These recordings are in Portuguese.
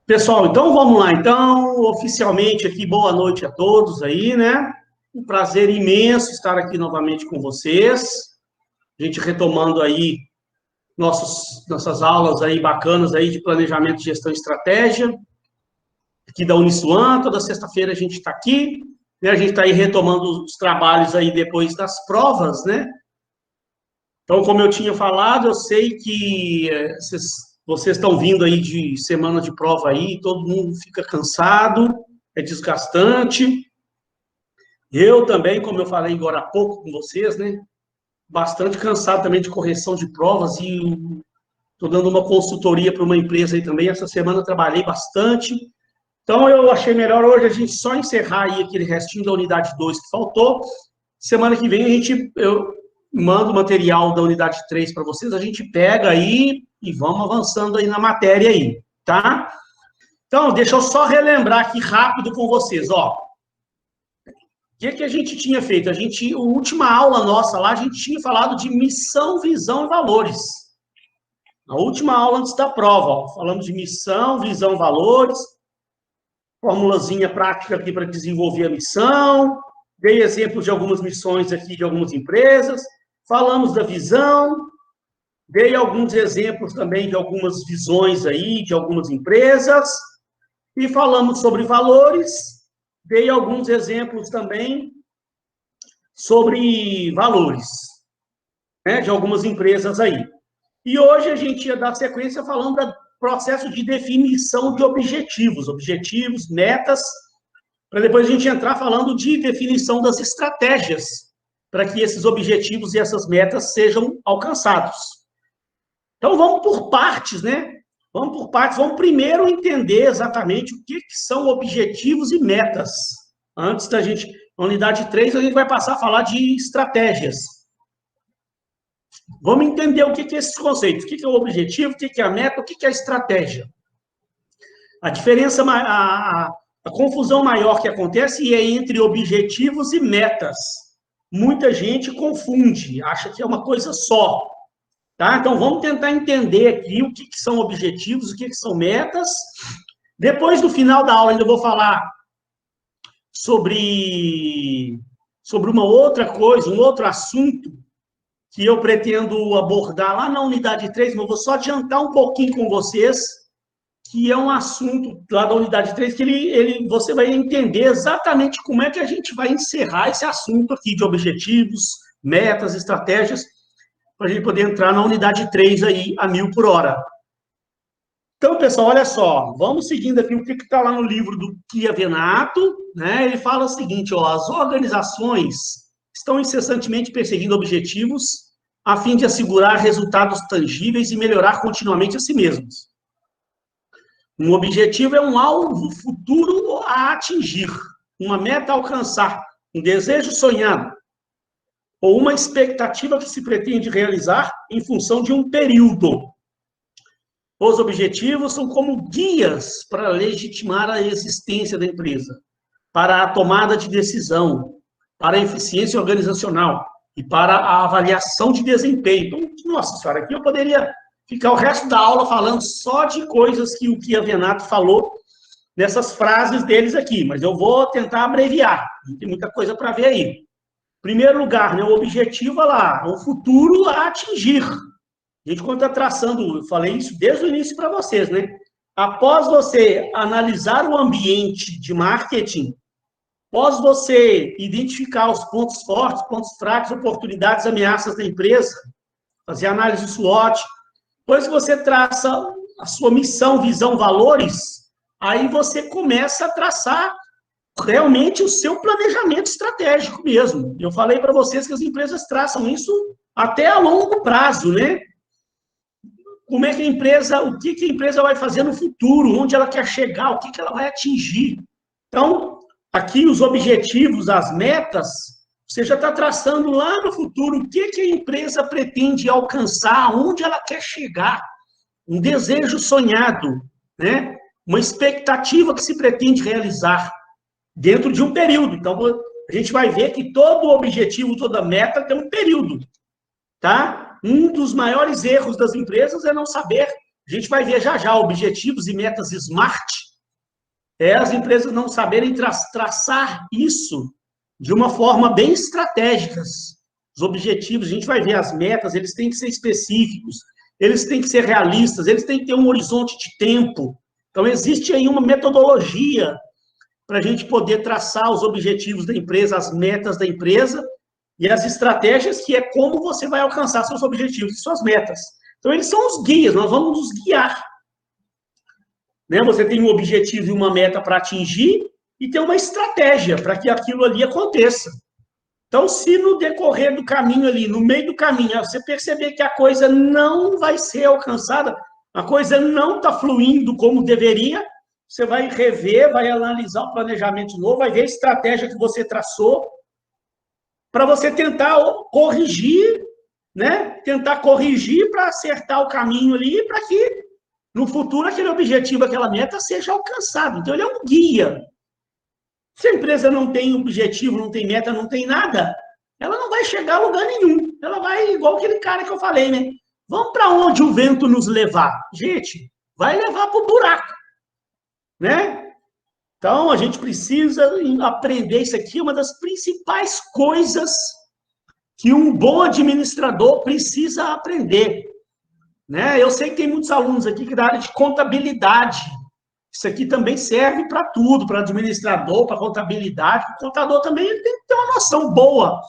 Pessoal, então vamos lá. Então, oficialmente aqui, boa noite a todos aí, né? Um prazer imenso estar aqui novamente com vocês. A gente retomando aí nossas aulas aí bacanas aí de planejamento, gestão e estratégia, aqui da Uniswan. Toda sexta-feira a gente está aqui, né? A gente está aí retomando os trabalhos aí depois das provas, né? Então, como eu tinha falado, eu sei que vocês estão vindo aí de semana de prova aí, todo mundo fica cansado, é desgastante. Eu também, como eu falei agora há pouco com vocês, né? Bastante cansado também de correção de provas e estou dando uma consultoria para uma empresa aí também. Essa semana eu trabalhei bastante. Então, eu achei melhor hoje a gente só encerrar aí aquele restinho da unidade 2 que faltou. Semana que vem eu mando o material da unidade 3 para vocês, a gente pega aí e vamos avançando aí na matéria aí, tá? Então, deixa eu só relembrar aqui rápido com vocês, ó. O que a gente tinha feito? A última aula nossa lá, a gente tinha falado de missão, visão e valores. Na última aula antes da prova, ó, falamos de missão, visão, valores, formulazinha prática aqui para desenvolver a missão, dei exemplos de algumas missões aqui de algumas empresas, falamos da visão, dei alguns exemplos também de algumas visões aí, de algumas empresas, e falamos sobre valores, dei alguns exemplos também sobre valores, né, de algumas empresas aí. E hoje a gente ia dar sequência falando do processo de definição de objetivos, metas, para depois a gente entrar falando de definição das estratégias para que esses objetivos e essas metas sejam alcançados. Então, vamos por partes, né? Vamos por partes. Vamos primeiro entender exatamente o que são objetivos e metas. Antes da gente, na unidade 3, a gente vai passar a falar de estratégias. Vamos entender o que é esses conceitos. O que é o objetivo, o que é a meta, o que é a estratégia. A diferença, a confusão maior que acontece é entre objetivos e metas. Muita gente confunde, acha que é uma coisa só. Tá? Então, vamos tentar entender aqui o que são objetivos, o que são metas. Depois, no final da aula, ainda vou falar sobre uma outra coisa, um outro assunto que eu pretendo abordar lá na unidade 3, mas vou só adiantar um pouquinho com vocês, que é um assunto lá da unidade 3, que você vai entender exatamente como é que a gente vai encerrar esse assunto aqui de objetivos, metas, estratégias, para a gente poder entrar na unidade 3 aí a 1000 por hora. Então, pessoal, olha só, vamos seguindo aqui o que está lá no livro do Chiavenato, né? Ele fala o seguinte, ó, as organizações estão incessantemente perseguindo objetivos a fim de assegurar resultados tangíveis e melhorar continuamente a si mesmos. Um objetivo é um alvo futuro a atingir, uma meta a alcançar, um desejo sonhado, ou uma expectativa que se pretende realizar em função de um período. Os objetivos são como guias para legitimar a existência da empresa, para a tomada de decisão, para a eficiência organizacional e para a avaliação de desempenho. Então, nossa senhora, aqui eu poderia ficar o resto da aula falando só de coisas que o Chiavenato falou nessas frases deles aqui, mas eu vou tentar abreviar, tem muita coisa para ver aí. Primeiro lugar, né, o objetivo é lá, o futuro a atingir. A gente, quando está traçando, eu falei isso desde o início para vocês, né? Após você analisar o ambiente de marketing, após você identificar os pontos fortes, pontos fracos, oportunidades, ameaças da empresa, fazer análise SWOT, depois que você traça a sua missão, visão, valores, aí você começa a traçar realmente o seu planejamento estratégico mesmo. Eu falei para vocês que as empresas traçam isso até a longo prazo, né? Como é que a empresa, o que a empresa vai fazer no futuro, onde ela quer chegar, o que ela vai atingir. Então, aqui os objetivos, as metas, você já está traçando lá no futuro o que a empresa pretende alcançar, onde ela quer chegar. Um desejo sonhado, né? Uma expectativa que se pretende realizar dentro de um período. Então, a gente vai ver que todo objetivo, toda meta tem um período, tá? Um dos maiores erros das empresas é não saber A gente vai ver já já objetivos e metas SMART, as empresas não saberem traçar isso de uma forma bem estratégica. Os objetivos, a gente vai ver as metas, eles têm que ser específicos, eles têm que ser realistas, eles têm que ter um horizonte de tempo. Então, existe aí uma metodologia para a gente poder traçar os objetivos da empresa, as metas da empresa e as estratégias, que é como você vai alcançar seus objetivos e suas metas. Então, eles são os guias, nós vamos nos guiar. Né? Você tem um objetivo e uma meta para atingir e tem uma estratégia para que aquilo ali aconteça. Então, se no decorrer do caminho ali, no meio do caminho, você perceber que a coisa não vai ser alcançada, a coisa não está fluindo como deveria, você vai rever, vai analisar o planejamento de novo, vai ver a estratégia que você traçou, para você tentar corrigir, né? Tentar corrigir para acertar o caminho ali, para que no futuro aquele objetivo, aquela meta seja alcançado. Então, ele é um guia. Se a empresa não tem objetivo, não tem meta, não tem nada, ela não vai chegar a lugar nenhum. Ela vai, igual aquele cara que eu falei, né? Vamos para onde o vento nos levar? Gente, vai levar para o buraco, né? Então, a gente precisa aprender isso aqui, uma das principais coisas que um bom administrador precisa aprender, né? Eu sei que tem muitos alunos aqui que da área de contabilidade. Isso aqui também serve para tudo, para administrador, para contabilidade. O contador também tem que ter uma noção boa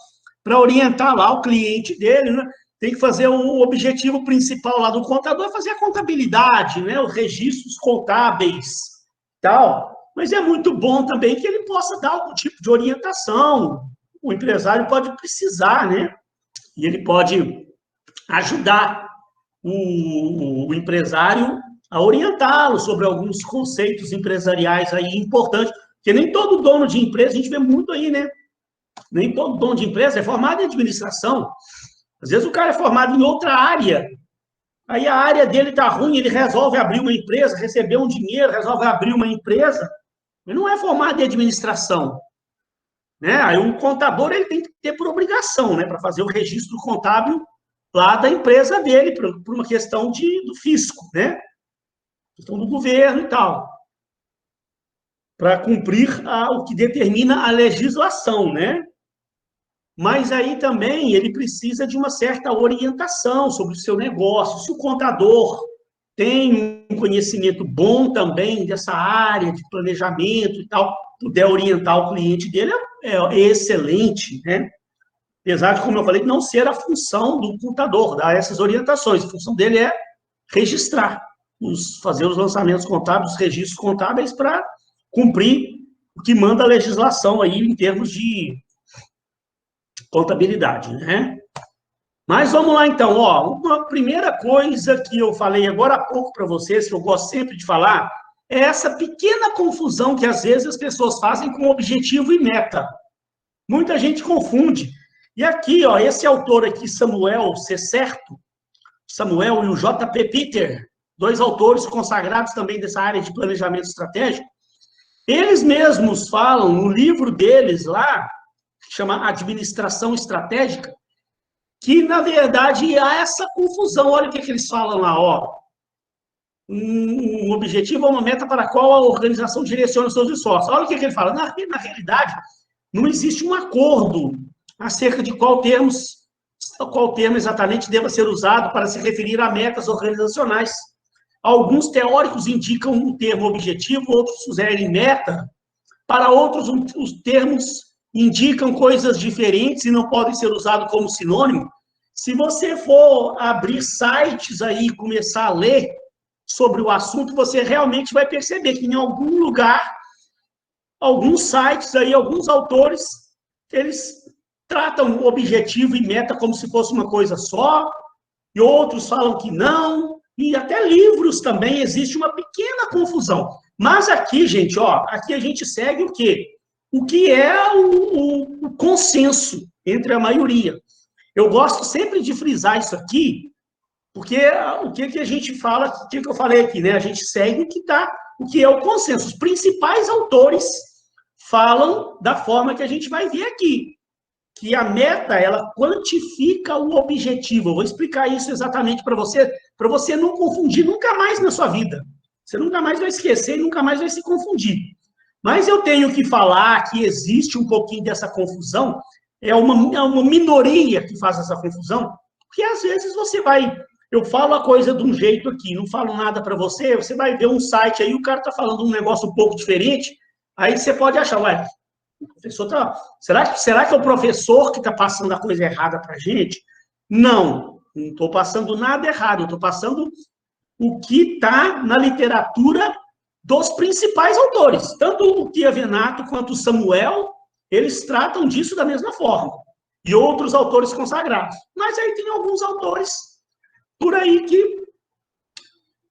para orientar lá o cliente dele, né? Tem que fazer o objetivo principal lá do contador, é fazer a contabilidade, né? Os registros contábeis, tal. Mas é muito bom também que ele possa dar algum tipo de orientação. O empresário pode precisar, né? E ele pode ajudar o empresário a orientá-lo sobre alguns conceitos empresariais aí importantes, porque nem todo dono de empresa, a gente vê muito aí, né? Nem todo dono de empresa é formado em administração. Às vezes o cara é formado em outra área, aí a área dele está ruim, ele resolve abrir uma empresa, receber um dinheiro, resolve abrir uma empresa, ele não é formado em administração. Né? Aí o contador ele tem que ter por obrigação, né, para fazer o registro contábil lá da empresa dele, por uma questão do fisco, né? Questão do governo e tal, para cumprir o que determina a legislação, né? Mas aí também ele precisa de uma certa orientação sobre o seu negócio. Se o contador tem um conhecimento bom também dessa área de planejamento e tal, puder orientar o cliente dele, é excelente, né? Apesar de, como eu falei, não ser a função do contador dar essas orientações. A função dele é registrar, fazer os lançamentos contábeis, os registros contábeis para cumprir o que manda a legislação aí em termos de contabilidade, né? Mas vamos lá, então. Ó, uma primeira coisa que eu falei agora há pouco para vocês, que eu gosto sempre de falar, é essa pequena confusão que, às vezes, as pessoas fazem com objetivo e meta. Muita gente confunde. E aqui, ó, esse autor aqui, Samuel Cesserto, Samuel e o J.P. Peter, dois autores consagrados também dessa área de planejamento estratégico, eles mesmos falam no livro deles lá, que chama Administração Estratégica, que, na verdade, há essa confusão. Olha o que eles falam lá, ó. Um objetivo é uma meta para a qual a organização direciona os seus esforços. Olha o que ele fala. Na realidade, não existe um acordo acerca de qual termo exatamente deva ser usado para se referir a metas organizacionais. Alguns teóricos indicam um termo objetivo, outros sugerem meta. Para outros, os termos indicam coisas diferentes e não podem ser usados como sinônimo. Se você for abrir sites aí e começar a ler sobre o assunto, você realmente vai perceber que em algum lugar, alguns sites aí, alguns autores, eles tratam objetivo e meta como se fosse uma coisa só, e outros falam que não, e até livros também existe uma pequena confusão. Mas aqui, gente, ó, aqui a gente segue o quê? O que é o consenso entre a maioria. Eu gosto sempre de frisar isso aqui, porque o que a gente fala, o que eu falei aqui, né? A gente segue o que é o consenso. Os principais autores falam da forma que a gente vai ver aqui. que a meta, ela quantifica o objetivo. Eu vou explicar isso exatamente para você não confundir nunca mais na sua vida. Você nunca mais vai esquecer e nunca mais vai se confundir. Mas eu tenho que falar que existe um pouquinho dessa confusão, é uma minoria que faz essa confusão, porque às vezes você vai, eu falo a coisa de um jeito aqui, não falo nada para você, você vai ver um site aí, o cara está falando um negócio um pouco diferente, aí você pode achar, ué, o professor será que é o professor que está passando a coisa errada para a gente? Não estou passando nada errado, eu estou passando o que está na literatura dos principais autores. Tanto o Tia Venato quanto o Samuel, eles tratam disso da mesma forma. E outros autores consagrados. Mas aí tem alguns autores por aí que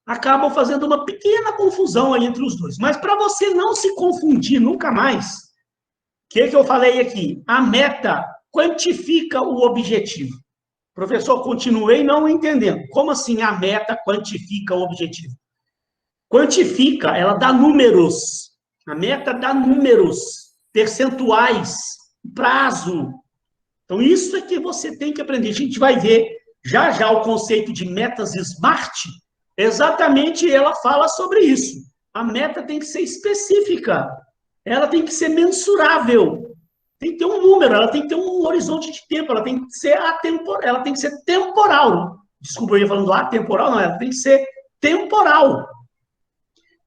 acabam fazendo uma pequena confusão aí entre os dois. Mas para você não se confundir nunca mais, o que eu falei aqui? A meta quantifica o objetivo. Professor, continuei não entendendo. Como assim a meta quantifica o objetivo? Quantifica, ela dá números. A meta dá números, percentuais, prazo. Então, isso é que você tem que aprender. A gente vai ver já já o conceito de metas SMART. Exatamente, ela fala sobre isso. A meta tem que ser específica. Ela tem que ser mensurável. Tem que ter um número, ela tem que ter um horizonte de tempo, ela tem que ser atemporal, ela tem que ser temporal. Desculpa, eu ia falando atemporal, não, ela tem que ser temporal.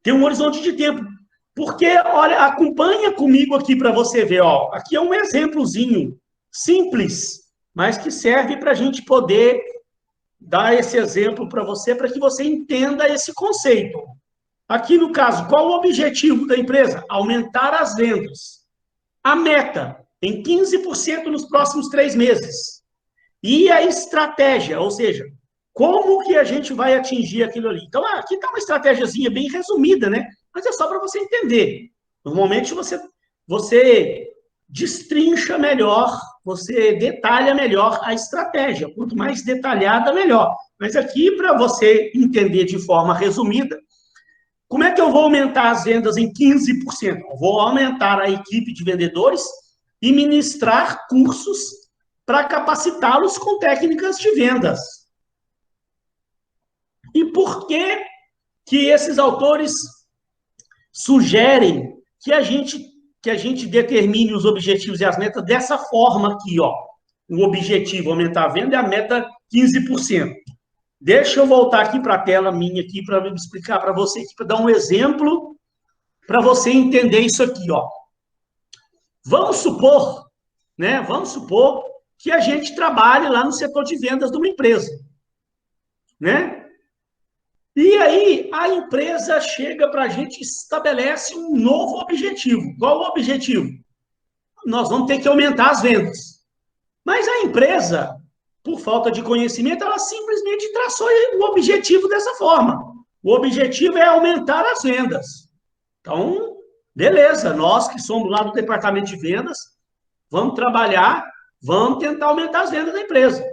Tem um horizonte de tempo. Porque, olha, acompanha comigo aqui para você ver, ó. Aqui é um exemplozinho simples, mas que serve para a gente poder dar esse exemplo para que você entenda esse conceito. Aqui, no caso, qual o objetivo da empresa? Aumentar as vendas. A meta, em 15% nos próximos 3 meses. E a estratégia, ou seja, como que a gente vai atingir aquilo ali? Então, aqui está uma estratégiazinha bem resumida, né? Mas é só para você entender. Normalmente, você destrincha melhor, você detalha melhor a estratégia. Quanto mais detalhada, melhor. Mas aqui, para você entender de forma resumida, como é que eu vou aumentar as vendas em 15%? Eu vou aumentar a equipe de vendedores e ministrar cursos para capacitá-los com técnicas de vendas. E por que esses autores sugerem que a gente determine os objetivos e as metas dessa forma aqui, ó? O objetivo aumentar a venda e a meta 15%. Deixa eu voltar aqui para a tela minha aqui para explicar para você, para dar um exemplo para você entender isso aqui, ó. Vamos supor, né? Vamos supor que a gente trabalhe lá no setor de vendas de uma empresa, né? E aí a empresa chega para a gente e estabelece um novo objetivo. Qual o objetivo? Nós vamos ter que aumentar as vendas. Mas a empresa, por falta de conhecimento, ela simplesmente traçou o objetivo dessa forma. O objetivo é aumentar as vendas. Então, beleza, nós que somos lá do departamento de vendas, vamos trabalhar, vamos tentar aumentar as vendas da empresa.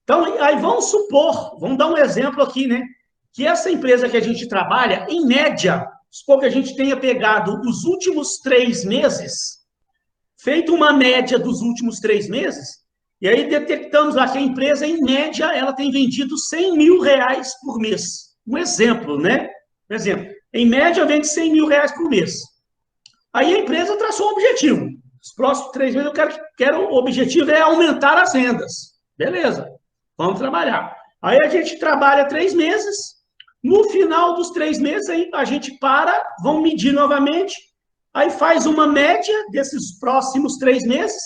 Então, aí vamos supor, vamos dar um exemplo aqui, né? Que essa empresa que a gente trabalha, em média, supor que a gente tenha pegado os últimos 3 meses, feito uma média dos últimos 3 meses, e aí detectamos lá que a empresa, em média, ela tem vendido 100 mil reais por mês. Um exemplo, né? Por exemplo, em média, vende 100 mil reais por mês. Aí a empresa traçou um objetivo. Os próximos 3 meses, o objetivo é aumentar as vendas. Beleza, vamos trabalhar. Aí a gente trabalha 3 meses, no final dos 3 meses, aí a gente para, vamos medir novamente, aí faz uma média desses próximos 3 meses,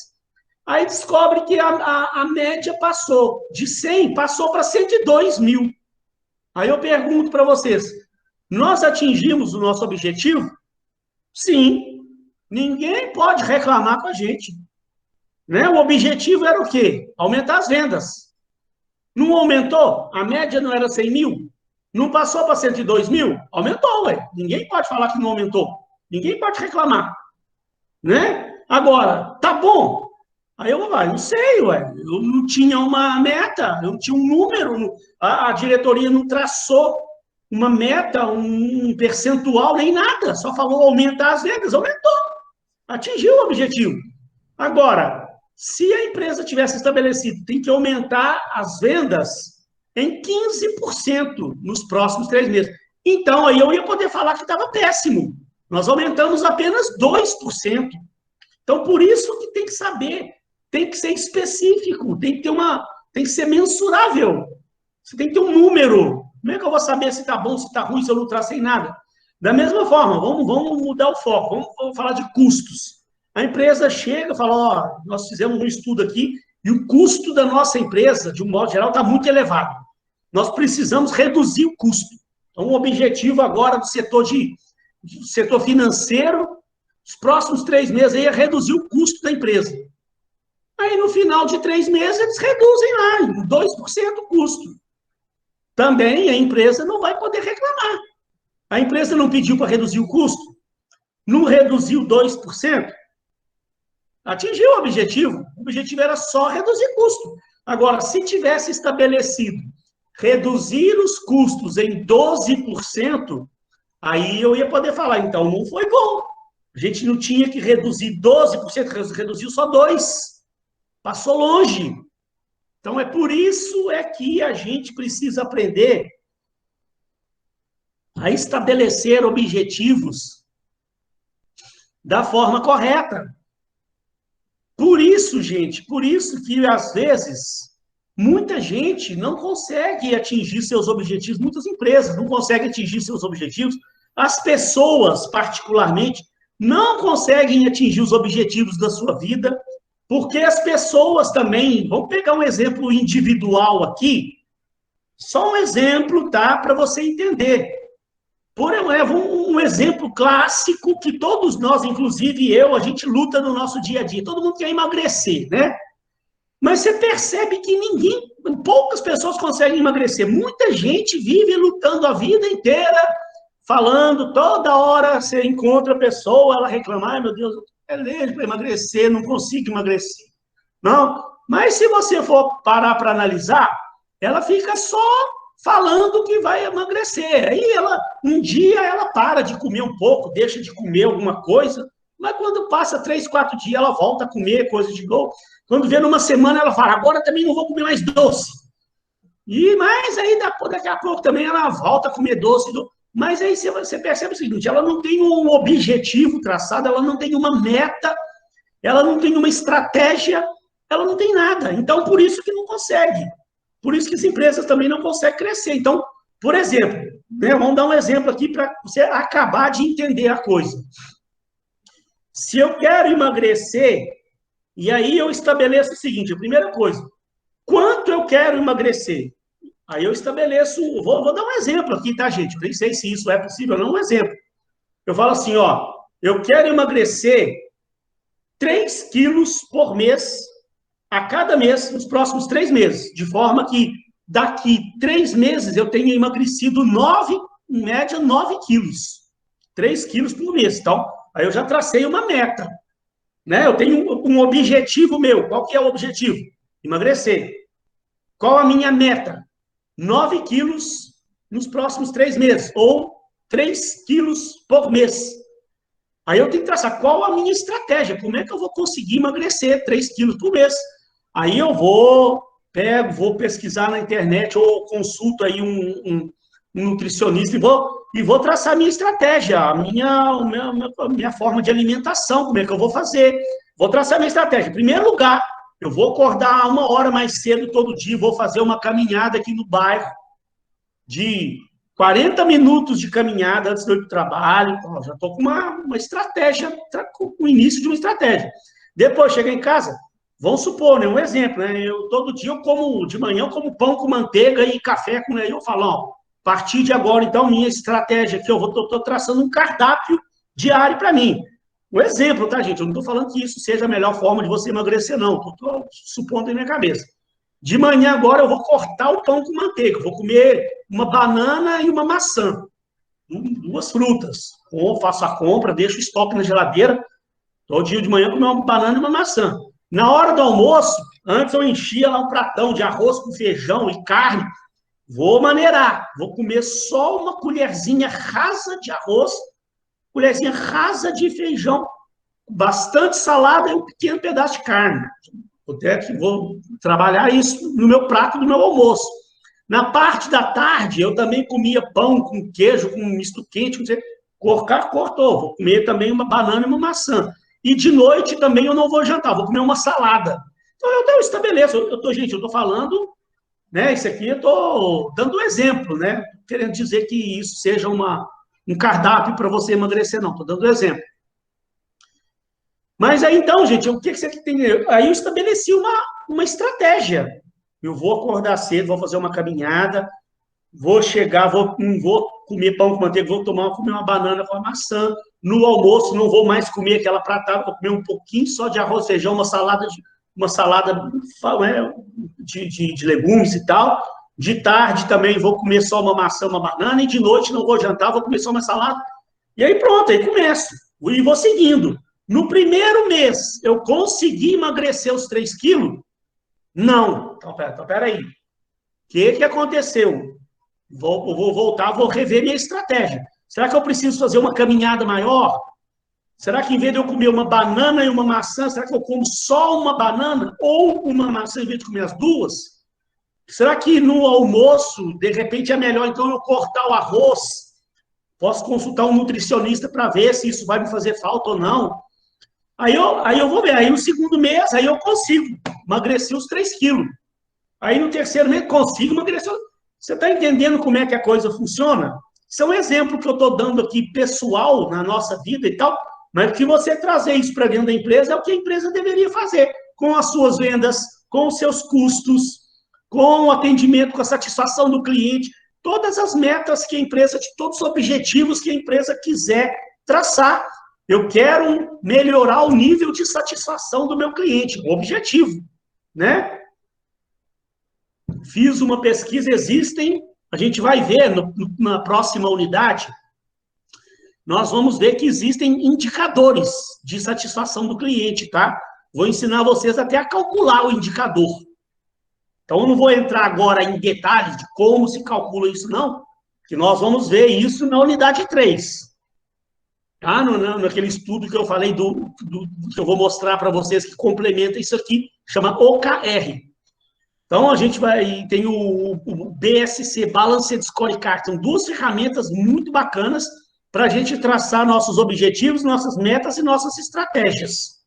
aí descobre que a média passou de 100, passou para 102 mil. Aí eu pergunto para vocês, nós atingimos o nosso objetivo? Sim. Ninguém pode reclamar com a gente. Né? O objetivo era o quê? Aumentar as vendas. Não aumentou? A média não era 100 mil? Não passou para 102 mil? Aumentou, ué. Ninguém pode falar que não aumentou. Ninguém pode reclamar. Né? Agora, tá bom. Aí eu não sei, ué. Eu não tinha uma meta, eu não tinha um número. A diretoria não traçou uma meta, um percentual, nem nada. Só falou aumentar as vendas. Aumentou. Atingiu o objetivo. Agora, Se a empresa tivesse estabelecido, tem que aumentar as vendas em 15% nos próximos 3 meses. Então, aí eu ia poder falar que estava péssimo. Nós aumentamos apenas 2%. Então, por isso que tem que saber, tem que ser específico, tem que ser mensurável. Você tem que ter um número. Como é que eu vou saber se está bom, se está ruim, se eu não tracei nada? Da mesma forma, vamos mudar o foco, vamos falar de custos. A empresa chega e fala, ó, nós fizemos um estudo aqui e o custo da nossa empresa, de um modo geral, está muito elevado. Nós precisamos reduzir o custo. Então, o objetivo agora do setor financeiro, os próximos 3 meses aí é reduzir o custo da empresa. Aí, no final de 3 meses, eles reduzem lá, em 2% o custo. Também a empresa não vai poder reclamar. A empresa não pediu para reduzir o custo, não reduziu 2%, atingiu o objetivo. O objetivo era só reduzir custo. Agora, se tivesse estabelecido reduzir os custos em 12%, aí eu ia poder falar, então não foi bom. A gente não tinha que reduzir 12%, reduziu só 2%. Passou longe. Então, é por isso que a gente precisa aprender a estabelecer objetivos da forma correta. Por isso, gente, por isso que, às vezes, muita gente não consegue atingir seus objetivos, muitas empresas não conseguem atingir seus objetivos, as pessoas, particularmente, não conseguem atingir os objetivos da sua vida, porque as pessoas também, vamos pegar um exemplo individual aqui, só um exemplo, tá, para você entender. Por exemplo, um exemplo clássico que todos nós, inclusive eu, a gente luta no nosso dia a dia. Todo mundo quer emagrecer, né? Mas você percebe que poucas pessoas conseguem emagrecer. Muita gente vive lutando a vida inteira, falando, toda hora você encontra a pessoa, ela reclama, ai meu Deus, eu pelejo para emagrecer, não consigo emagrecer. Não, mas se você for parar para analisar, ela fica só falando que vai emagrecer. Aí um dia ela para de comer um pouco, deixa de comer alguma coisa, mas quando passa 3, 4 dias, ela volta a comer coisa de novo. Quando vê numa semana, ela fala, agora também não vou comer mais doce. Mas aí daqui a pouco também ela volta a comer doce. Mas aí você percebe o seguinte, ela não tem um objetivo traçado, ela não tem uma meta, ela não tem uma estratégia, ela não tem nada. Então, por isso que não consegue. Por isso que as empresas também não conseguem crescer. Então, por exemplo, né, vamos dar um exemplo aqui para você acabar de entender a coisa. Se eu quero emagrecer, e aí eu estabeleço o seguinte, a primeira coisa, quanto eu quero emagrecer? Aí eu estabeleço, vou dar um exemplo aqui, tá, gente? Eu nem sei se isso é possível, não, um exemplo. Eu falo assim, ó, eu quero emagrecer 3 quilos por mês, a cada mês, nos próximos 3 meses, de forma que daqui 3 meses eu tenha emagrecido em média, 9 quilos. 3 quilos por mês. Então, aí eu já tracei uma meta. Né? Eu tenho um objetivo meu. Qual que é o objetivo? Emagrecer. Qual a minha meta? 9 quilos nos próximos 3 meses, ou 3 quilos por mês. Aí eu tenho que traçar qual a minha estratégia, como é que eu vou conseguir emagrecer 3 quilos por mês. Aí eu vou pesquisar na internet ou consulto aí um nutricionista e vou traçar a minha estratégia, a minha forma de alimentação, como é que eu vou fazer. Vou traçar a minha estratégia. Em primeiro lugar, eu vou acordar 1 hora mais cedo todo dia, vou fazer uma caminhada aqui no bairro de 40 minutos de caminhada antes de eu ir para o trabalho. Então, já estou com uma estratégia, com o início de uma estratégia. Depois, chego em casa, vamos supor, né, um exemplo, né, todo dia de manhã eu como pão com manteiga e café com leite. Eu falo, ó, a partir de agora, então, minha estratégia aqui, eu estou traçando um cardápio diário para mim. Um exemplo, tá, gente? Eu não estou falando que isso seja a melhor forma de você emagrecer, não. Estou supondo na minha cabeça. De manhã, agora, eu vou cortar o pão com manteiga. Vou comer uma banana e uma maçã. 2 frutas. Faço a compra, deixo o estoque na geladeira. Todo dia de manhã, comer uma banana e uma maçã. Na hora do almoço, antes eu enchia lá um pratão de arroz com feijão e carne. Vou maneirar. Vou comer só uma colherzinha rasa de arroz, colherzinha rasa de feijão bastante salada e um pequeno pedaço de carne. Vou trabalhar isso no meu prato do meu almoço. Na parte da tarde, eu também comia pão com queijo, com misto quente, não sei, cortou. Vou comer também uma banana e uma maçã. E de noite também eu não vou jantar, vou comer uma salada. Então eu estabeleço, gente, eu estou falando, né? Isso aqui eu estou dando um exemplo, né? Querendo dizer que isso seja um cardápio para você emagrecer, não. Estou dando exemplo. Mas aí então, gente, o que você tem? Aí eu estabeleci uma estratégia. Eu vou acordar cedo, vou fazer uma caminhada, vou chegar, não vou comer pão com manteiga, comer uma banana com a maçã. No almoço, não vou mais comer aquela pratada, vou comer um pouquinho só de arroz, feijão, uma salada né, de legumes e tal. De tarde também vou comer só uma maçã, uma banana, e de noite não vou jantar, vou comer só uma salada. E aí pronto, aí começo. E vou seguindo. No primeiro mês, eu consegui emagrecer os 3 quilos? Não. Então, peraí. O que aconteceu? Vou voltar, vou rever minha estratégia. Será que eu preciso fazer uma caminhada maior? Será que em vez de eu comer uma banana e uma maçã, será que eu como só uma banana ou uma maçã em vez de comer as duas? Será que no almoço, de repente, é melhor então eu cortar o arroz? Posso consultar um nutricionista para ver se isso vai me fazer falta ou não. Aí eu vou ver. Aí no segundo mês, aí eu consigo emagrecer os 3 quilos. Aí no terceiro mês, consigo emagrecer. Você está entendendo como é que a coisa funciona? Isso é um exemplo que eu estou dando aqui pessoal na nossa vida e tal, mas que você trazer isso para dentro da empresa é o que a empresa deveria fazer com as suas vendas, com os seus custos, com o atendimento, com a satisfação do cliente, todas as metas que a empresa, de todos os objetivos que a empresa quiser traçar. Eu quero melhorar o nível de satisfação do meu cliente, o objetivo, né? Fiz uma pesquisa, a gente vai ver na próxima unidade, nós vamos ver que existem indicadores de satisfação do cliente, tá? Vou ensinar vocês até a calcular o indicador. Então, eu não vou entrar agora em detalhes de como se calcula isso, não, que nós vamos ver isso na unidade 3. Tá? Naquele estudo que eu falei, que eu vou mostrar para vocês, que complementa isso aqui, chama OKR. Então, a gente tem o BSC, Balanced Scorecard, são 2 ferramentas muito bacanas para a gente traçar nossos objetivos, nossas metas e nossas estratégias.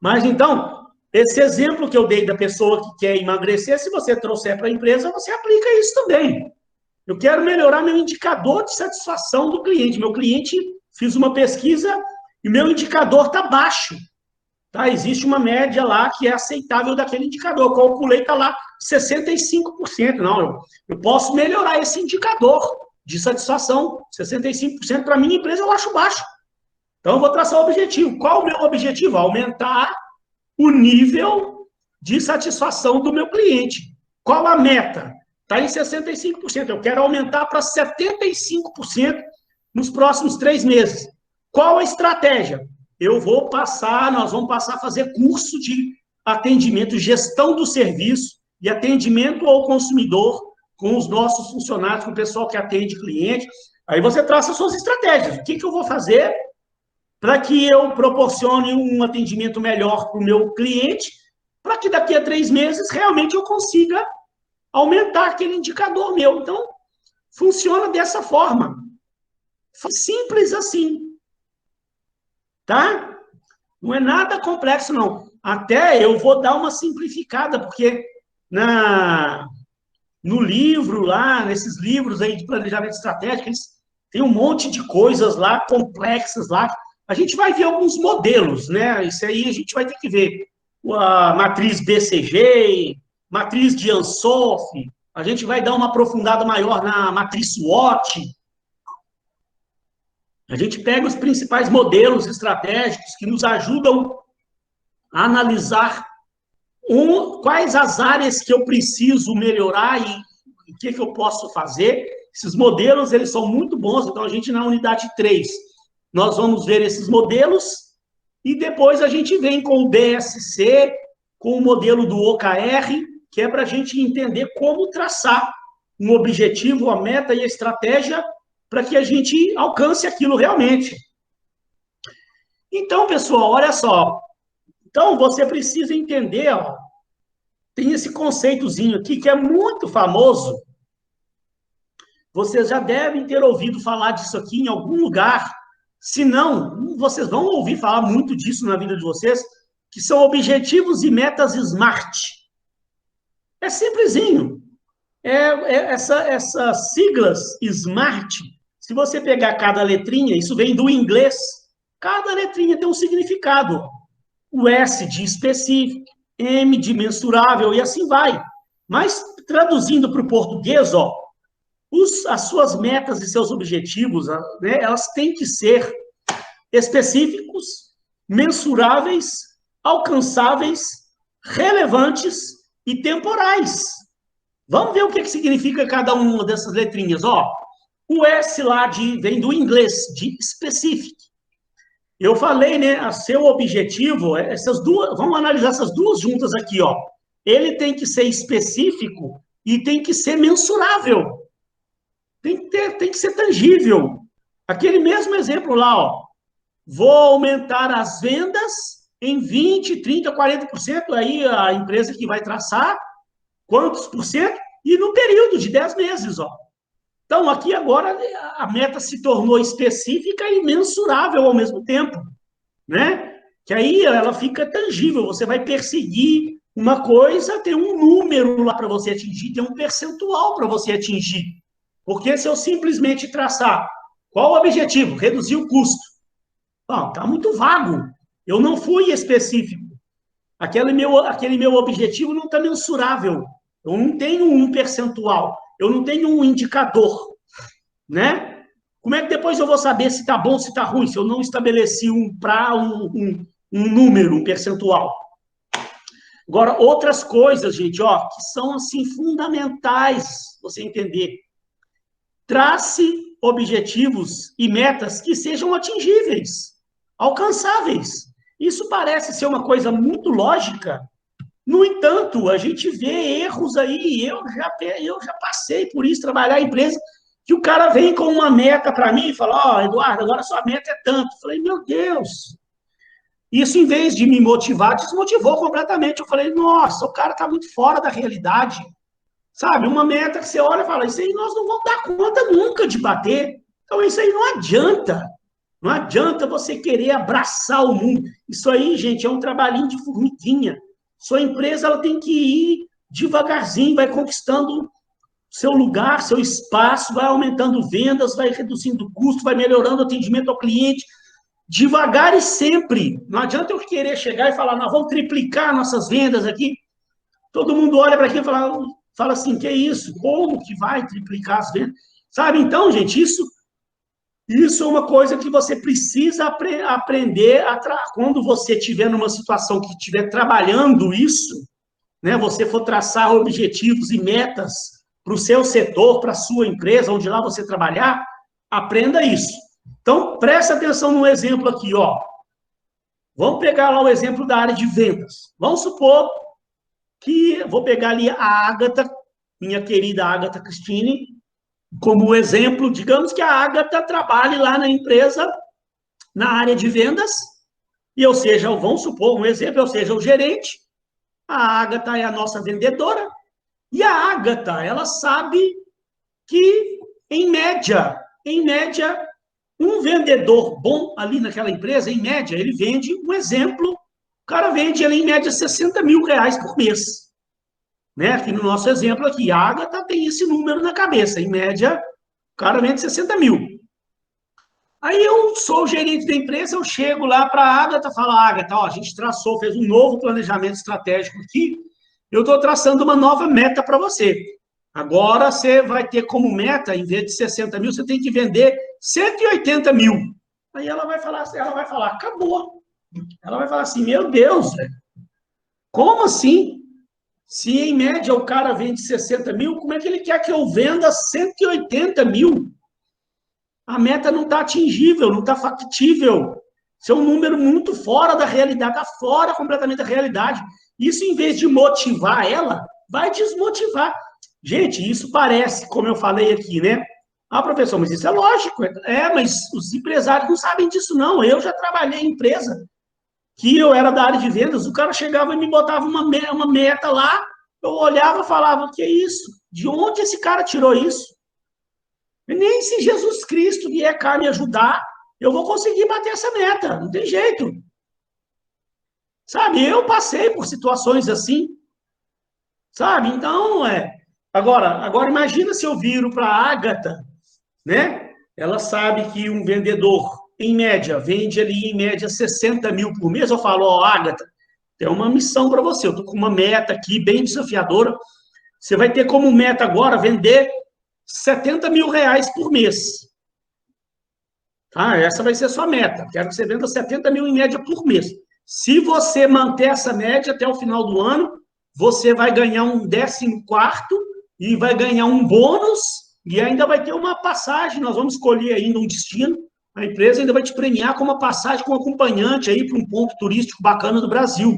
Mas, então, esse exemplo que eu dei da pessoa que quer emagrecer, se você trouxer para a empresa, você aplica isso também. Eu quero melhorar meu indicador de satisfação do cliente. Meu cliente, fiz uma pesquisa e meu indicador está baixo. Tá? Existe uma média lá que é aceitável daquele indicador. Eu calculei, está lá 65%. Não, eu posso melhorar esse indicador de satisfação. 65% para a minha empresa eu acho baixo. Então, eu vou traçar o objetivo. Qual o meu objetivo? Aumentar o nível de satisfação do meu cliente. Qual a meta? Está em 65%. Eu quero aumentar para 75% nos próximos 3 meses. Qual a estratégia? Nós vamos passar a fazer curso de atendimento, gestão do serviço e atendimento ao consumidor com os nossos funcionários, com o pessoal que atende cliente. Aí você traça suas estratégias. O que eu vou fazer para que eu proporcione um atendimento melhor para o meu cliente, para que daqui a 3 meses realmente eu consiga aumentar aquele indicador meu. Então, funciona dessa forma. Simples assim. Tá? Não é nada complexo, não. Até eu vou dar uma simplificada, porque no livro lá, nesses livros aí de planejamento estratégico, eles têm um monte de coisas lá, complexas lá. A gente vai ver alguns modelos, né? Isso aí a gente vai ter que ver. A matriz BCG, matriz de Ansoff, a gente vai dar uma aprofundada maior na matriz SWOT. A gente pega os principais modelos estratégicos que nos ajudam a analisar quais as áreas que eu preciso melhorar e o que eu posso fazer. Esses modelos, eles são muito bons, então a gente na unidade 3, nós vamos ver esses modelos e depois a gente vem com o BSC, com o modelo do OKR, que é para a gente entender como traçar um objetivo, a meta e a estratégia para que a gente alcance aquilo realmente. Então, pessoal, olha só. Então, você precisa entender, ó, tem esse conceitozinho aqui que é muito famoso. Vocês já devem ter ouvido falar disso aqui em algum lugar. Se não, vocês vão ouvir falar muito disso na vida de vocês, que são objetivos e metas SMART. É simplesinho. Essas siglas SMART, se você pegar cada letrinha, isso vem do inglês, cada letrinha tem um significado. O S de específico, M de mensurável e assim vai. Mas, traduzindo para o português, ó, as suas metas e seus objetivos, né, elas têm que ser específicos, mensuráveis, alcançáveis, relevantes e temporais. Vamos ver o que significa cada uma dessas letrinhas. Ó, o S lá vem do inglês, de specific. Eu falei, né, a seu objetivo, essas duas, vamos analisar essas duas juntas aqui, ó. Ele tem que ser específico e tem que ser mensurável. Tem que ser tangível. Aquele mesmo exemplo lá, ó. Vou aumentar as vendas em 20, 30, 40%, aí a empresa que vai traçar quantos por cento, e no período de 10 meses, ó. Então, aqui agora a meta se tornou específica e mensurável ao mesmo tempo, né? Que aí ela fica tangível, você vai perseguir uma coisa, tem um número lá para você atingir, tem um percentual para você atingir. Porque se eu simplesmente traçar qual o objetivo? Reduzir o custo. Bom, tá muito vago. Eu não fui específico. Aquele meu objetivo não está mensurável. Eu não tenho um percentual. Eu não tenho um indicador, né? Como é que depois eu vou saber se está bom, se está ruim, se eu não estabeleci um número, um percentual? Agora, outras coisas, gente, ó, que são, assim, fundamentais você entender. Trace objetivos e metas que sejam atingíveis, alcançáveis. Isso parece ser uma coisa muito lógica. No entanto, a gente vê erros aí, eu já passei por isso, trabalhar em empresa, que o cara vem com uma meta para mim e fala, ó, Eduardo, agora sua meta é tanto. Eu falei, meu Deus. Isso, em vez de me motivar, desmotivou completamente. Eu falei, nossa, o cara está muito fora da realidade. Sabe, uma meta que você olha e fala, isso aí nós não vamos dar conta nunca de bater. Então, isso aí não adianta. Não adianta você querer abraçar o mundo. Isso aí, gente, é um trabalhinho de formiguinha. Sua empresa ela tem que ir devagarzinho, vai conquistando seu lugar, seu espaço, vai aumentando vendas, vai reduzindo custo, vai melhorando o atendimento ao cliente, devagar e sempre. Não adianta eu querer chegar e falar, nós vamos triplicar nossas vendas aqui. Todo mundo olha para aqui e fala assim, que é isso? Como que vai triplicar as vendas? Sabe, então, gente, isso é uma coisa que você precisa aprender quando você estiver numa situação que estiver trabalhando isso, né? Você for traçar objetivos e metas para o seu setor, para a sua empresa, onde lá você trabalhar, aprenda isso. Então, presta atenção no exemplo aqui, ó. Vamos pegar lá o exemplo da área de vendas. Vamos supor que vou pegar ali a Agatha, minha querida Agatha Cristine, como exemplo. Digamos que a Agatha trabalhe lá na empresa, na área de vendas, e eu seja, vamos supor, um exemplo, eu seja o gerente, a Agatha é a nossa vendedora, e a Agatha, ela sabe que, em média, um vendedor bom ali naquela empresa, em média, ele vende, um exemplo, o cara vende ali, em média, 60 mil reais por mês. Né? Aqui no nosso exemplo aqui, a Agatha tem esse número na cabeça, em média, o cara vende 60 mil. Aí eu sou o gerente da empresa, eu chego lá para a Agatha e falo, Agatha, ó, a gente traçou, fez um novo planejamento estratégico aqui, eu estou traçando uma nova meta para você. Agora você vai ter como meta, em vez de 60 mil, você tem que vender 180 mil. Aí ela vai falar, acabou. Ela vai falar assim, meu Deus, velho, como assim? Se em média o cara vende 60 mil, como é que ele quer que eu venda 180 mil? A meta não está atingível, não está factível. Isso é um número muito fora da realidade, está fora completamente da realidade. Isso, em vez de motivar ela, vai desmotivar. Gente, isso parece, como eu falei aqui, né? Ah, professor, mas isso é lógico. Mas os empresários não sabem disso, não. Eu já trabalhei em empresa que eu era da área de vendas, o cara chegava e me botava uma meta lá, eu olhava e falava, que é isso? De onde esse cara tirou isso? E nem se Jesus Cristo vier cá me ajudar, eu vou conseguir bater essa meta, não tem jeito. Sabe, eu passei por situações assim, sabe? Então, Agora imagina se eu viro para a Ágata, né? Ela sabe que um vendedor, em média, vende ali, em média, 60 mil por mês. Eu falo, ó, Ágata, tem uma missão para você. Eu estou com uma meta aqui bem desafiadora. Você vai ter como meta agora vender 70 mil reais por mês. Tá? Essa vai ser a sua meta. Quero que você venda 70 mil em média por mês. Se você manter essa média até o final do ano, você vai ganhar um 14º e vai ganhar um bônus e ainda vai ter uma passagem. Nós vamos escolher ainda um destino. A empresa ainda vai te premiar com uma passagem com acompanhante aí para um ponto turístico bacana do Brasil.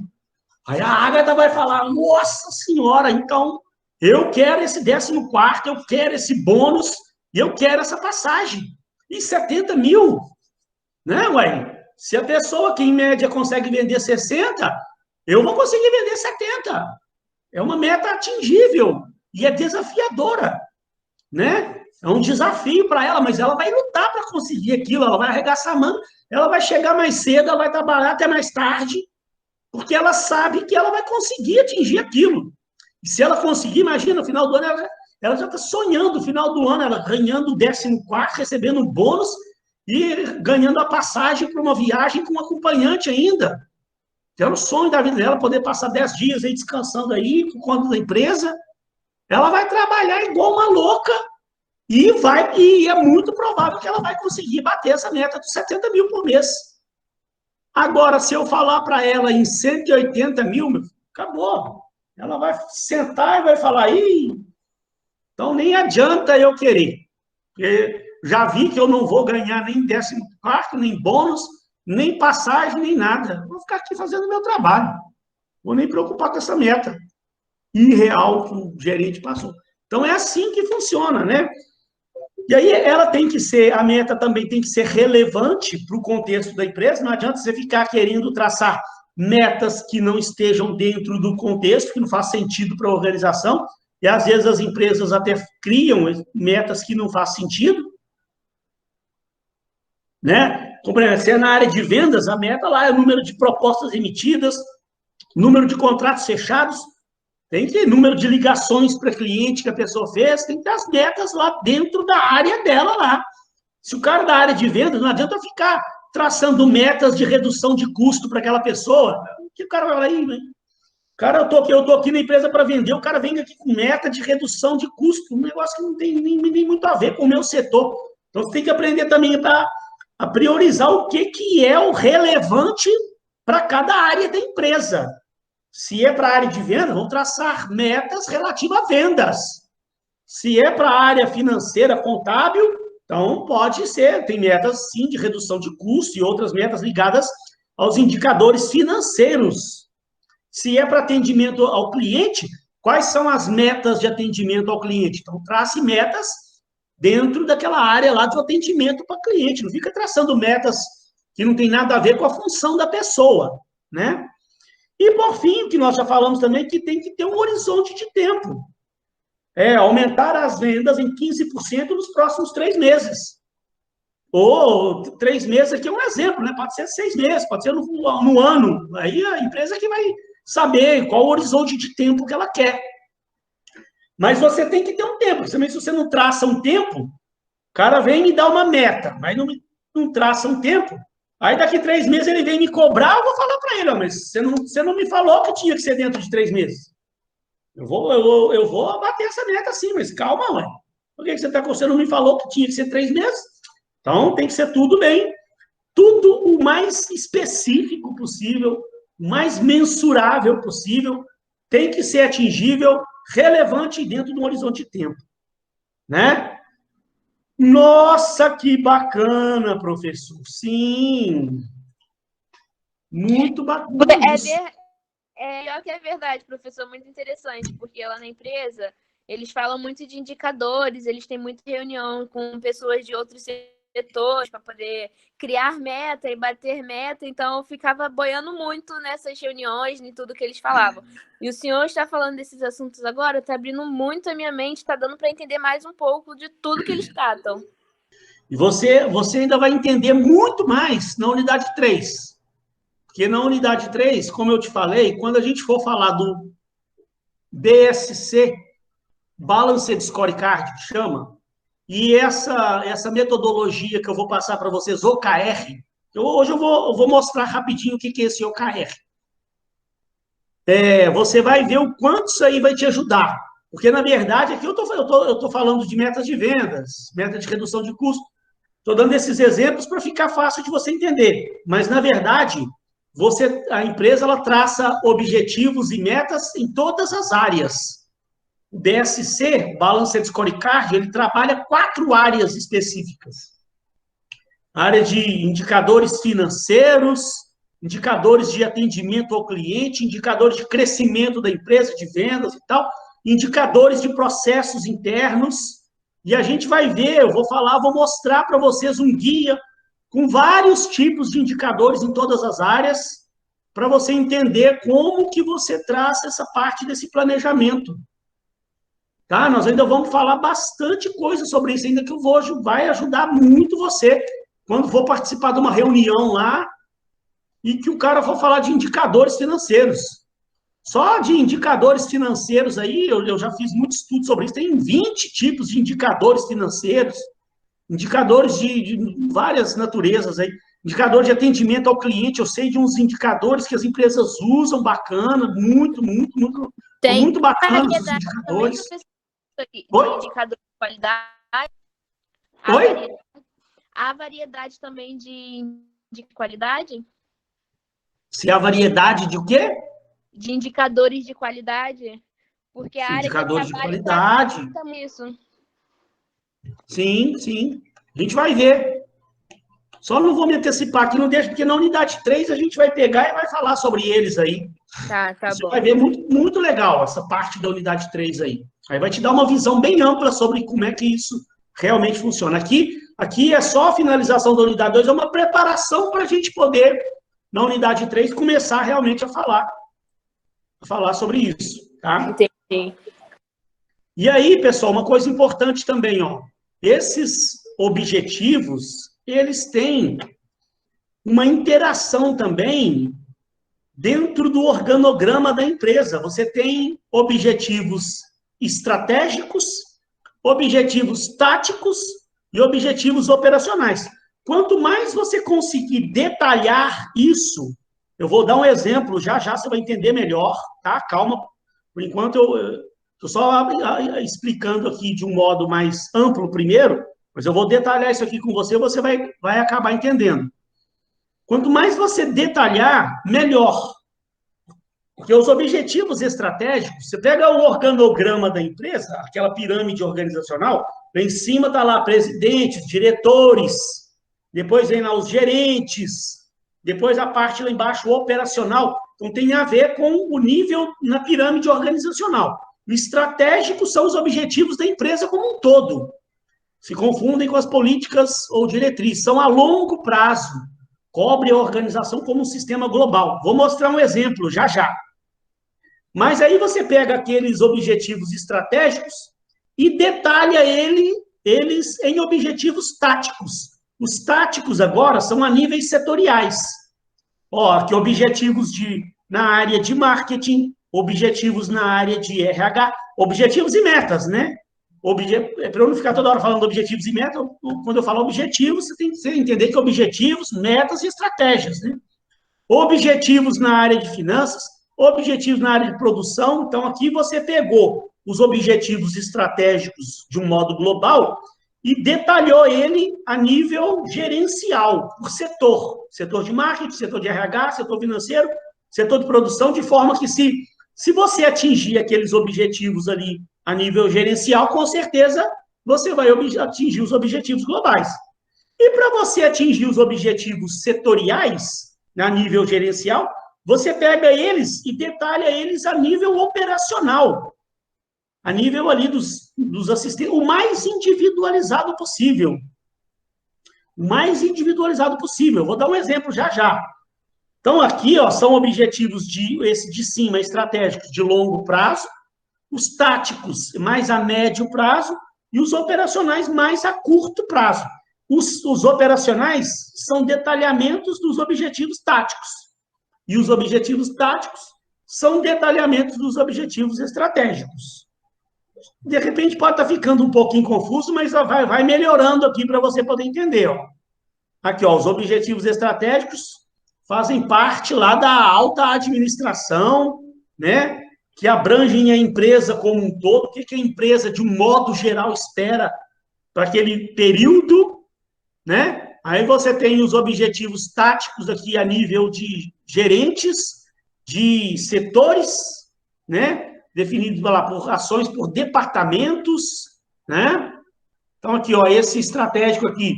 Aí a Agatha vai falar, nossa senhora, então eu quero esse 14º, eu quero esse bônus, e eu quero essa passagem. E 70 mil, né, ué? Se a pessoa que em média consegue vender 60, eu vou conseguir vender 70. É uma meta atingível e é desafiadora, né? É um desafio para ela, mas ela vai lutar para conseguir aquilo, ela vai arregaçar a mão, ela vai chegar mais cedo, ela vai trabalhar até mais tarde, porque ela sabe que ela vai conseguir atingir aquilo. E se ela conseguir, imagina, no final do ano, ela já está sonhando, no final do ano, ela ganhando o 14º, recebendo um bônus e ganhando a passagem para uma viagem com um acompanhante ainda. Era o sonho da vida dela, poder passar 10 dias aí descansando aí, por conta da empresa. Ela vai trabalhar igual uma louca e é muito provável que ela vai conseguir bater essa meta de 70 mil por mês. Agora, se eu falar para ela em 180 mil, acabou. Ela vai sentar e vai falar, então nem adianta eu querer. Porque já vi que eu não vou ganhar nem 14º, nem bônus, nem passagem, nem nada. Vou ficar aqui fazendo o meu trabalho. Vou nem preocupar com essa meta irreal que o gerente passou. Então é assim que funciona, né? E aí ela tem que ser, a meta também tem que ser relevante para o contexto da empresa, não adianta você ficar querendo traçar metas que não estejam dentro do contexto, que não faz sentido para a organização, e às vezes as empresas até criam metas que não faz sentido, né? Como, se é na área de vendas, a meta lá é o número de propostas emitidas, número de contratos fechados, tem que ter número de ligações para cliente que a pessoa fez, tem que ter as metas lá dentro da área dela lá. Se o cara da área de vendas, não adianta ficar traçando metas de redução de custo para aquela pessoa. O que o cara vai falar aí, né? Cara, eu tô aqui na empresa para vender, o cara vem aqui com meta de redução de custo, um negócio que não tem nem muito a ver com o meu setor. Então, você tem que aprender também a priorizar o que é o relevante para cada área da empresa. Se é para a área de venda, vamos traçar metas relativas a vendas. Se é para a área financeira, contábil, então pode ser, tem metas sim de redução de custo e outras metas ligadas aos indicadores financeiros. Se é para atendimento ao cliente, quais são as metas de atendimento ao cliente? Então, trace metas dentro daquela área lá do atendimento para cliente. Não fica traçando metas que não tem nada a ver com a função da pessoa, né? E, por fim, o que nós já falamos também, que tem que ter um horizonte de tempo. Aumentar as vendas em 15% nos próximos 3 meses. Ou 3 meses aqui é um exemplo, né? Pode ser 6 meses, pode ser no ano. Aí a empresa que vai saber qual o horizonte de tempo que ela quer. Mas você tem que ter um tempo. Também se você não traça um tempo, o cara vem me dar uma meta, mas não traça um tempo. Aí daqui 3 meses ele vem me cobrar, eu vou falar para ele, mas você não me falou que tinha que ser dentro de 3 meses. Eu vou bater essa meta sim, mas calma, ué. Por que você não me falou que tinha que ser 3 meses? Então tem que ser tudo bem, tudo o mais específico possível, o mais mensurável possível, tem que ser atingível, relevante dentro de um horizonte de tempo, né? Nossa, que bacana, professor. Sim, muito bacana É, isso. pior que é verdade, professor, muito interessante, porque lá na empresa eles falam muito de indicadores, eles têm muita reunião com pessoas de outros setores para poder criar meta e bater meta, então eu ficava boiando muito nessas reuniões, em tudo que eles falavam. E o senhor está falando desses assuntos agora, está abrindo muito a minha mente, está dando para entender mais um pouco de tudo que eles tratam. E você ainda vai entender muito mais na unidade 3. Porque na unidade 3, como eu te falei, quando a gente for falar do BSC, Balanced Scorecard, que chama, e essa metodologia que eu vou passar para vocês, OKR, hoje eu vou mostrar rapidinho o que é esse OKR. Você vai ver o quanto isso aí vai te ajudar. Porque, na verdade, aqui eu tô falando de metas de vendas, meta de redução de custo. Estou dando esses exemplos para ficar fácil de você entender. Mas, na verdade, a empresa ela traça objetivos e metas em todas as áreas. O BSC, Balanced Scorecard, ele trabalha 4 áreas específicas. A área de indicadores financeiros, indicadores de atendimento ao cliente, indicadores de crescimento da empresa, de vendas e tal, indicadores de processos internos. E a gente vai ver, eu vou mostrar para vocês um guia com vários tipos de indicadores em todas as áreas, para você entender como que você traça essa parte desse planejamento. Tá? Nós ainda vamos falar bastante coisa sobre isso, ainda que vai ajudar muito você quando for participar de uma reunião lá e que o cara for falar de indicadores financeiros. Só de indicadores financeiros aí, eu já fiz muito estudo sobre isso, tem 20 tipos de indicadores financeiros, indicadores de várias naturezas aí, indicador de atendimento ao cliente, eu sei de uns indicadores que as empresas usam, bacana, muito bacanas os indicadores. Oi? Indicador de qualidade. Oi? Há variedade também de qualidade? Se há variedade de o quê? De indicadores de qualidade. Porque a indicadores área de qualidade. Isso. Sim. A gente vai ver. Só não vou me antecipar aqui, não deixa, porque na unidade 3 a gente vai pegar e vai falar sobre eles aí. Tá Você bom. vai ver muito legal essa parte da unidade 3 aí. Aí vai te dar uma visão bem ampla sobre como é que isso realmente funciona. Aqui é só a finalização da unidade 2, é uma preparação para a gente poder, na unidade 3, começar realmente a falar sobre isso. Tá? Entendi. E aí, pessoal, uma coisa importante também, ó. Esses objetivos, eles têm uma interação também dentro do organograma da empresa. Você tem objetivos estratégicos, objetivos táticos e objetivos operacionais. Quanto mais você conseguir detalhar isso, eu vou dar um exemplo, já você vai entender melhor, tá? Calma, por enquanto eu estou só explicando aqui de um modo mais amplo primeiro, mas eu vou detalhar isso aqui com você vai acabar entendendo. Quanto mais você detalhar, melhor. Porque os objetivos estratégicos, você pega o organograma da empresa, aquela pirâmide organizacional, lá em cima está lá presidentes, diretores, depois vem lá os gerentes, depois a parte lá embaixo operacional. Então tem a ver com o nível na pirâmide organizacional. O estratégico são os objetivos da empresa como um todo. Se confundem com as políticas ou diretrizes, são a longo prazo. Cobre a organização como um sistema global. Vou mostrar um exemplo já. Mas aí você pega aqueles objetivos estratégicos e detalha eles em objetivos táticos. Os táticos agora são a níveis setoriais. Ó, que objetivos na área de marketing, objetivos na área de RH, objetivos e metas, né? Para eu não ficar toda hora falando objetivos e metas, quando eu falo objetivos, você tem que entender que objetivos, metas e estratégias, né? Objetivos na área de finanças, objetivos na área de produção. Então, aqui você pegou os objetivos estratégicos de um modo global e detalhou ele a nível gerencial, por setor. Setor de marketing, setor de RH, setor financeiro, setor de produção, de forma que se você atingir aqueles objetivos ali a nível gerencial, com certeza você vai atingir os objetivos globais. E para você atingir os objetivos setoriais, a nível gerencial, você pega eles e detalha eles a nível operacional. a nível ali dos assistentes, o mais individualizado possível. O mais individualizado possível. Eu vou dar um exemplo já já. Então, aqui, ó, são objetivos esse de cima, estratégicos de longo prazo, os táticos mais a médio prazo e os operacionais mais a curto prazo. Os operacionais são detalhamentos dos objetivos táticos. E os objetivos táticos são detalhamentos dos objetivos estratégicos. De repente pode estar ficando um pouquinho confuso, mas vai melhorando aqui para você poder entender. Ó. Aqui, ó, os objetivos estratégicos fazem parte lá da alta administração, né? Que abrangem a empresa como um todo. O que a empresa, de um modo geral, espera para aquele período, né? Aí você tem os objetivos táticos aqui a nível de gerentes, de setores, né? Definidos lá por ações, por departamentos, né? Então, aqui, ó, esse estratégico aqui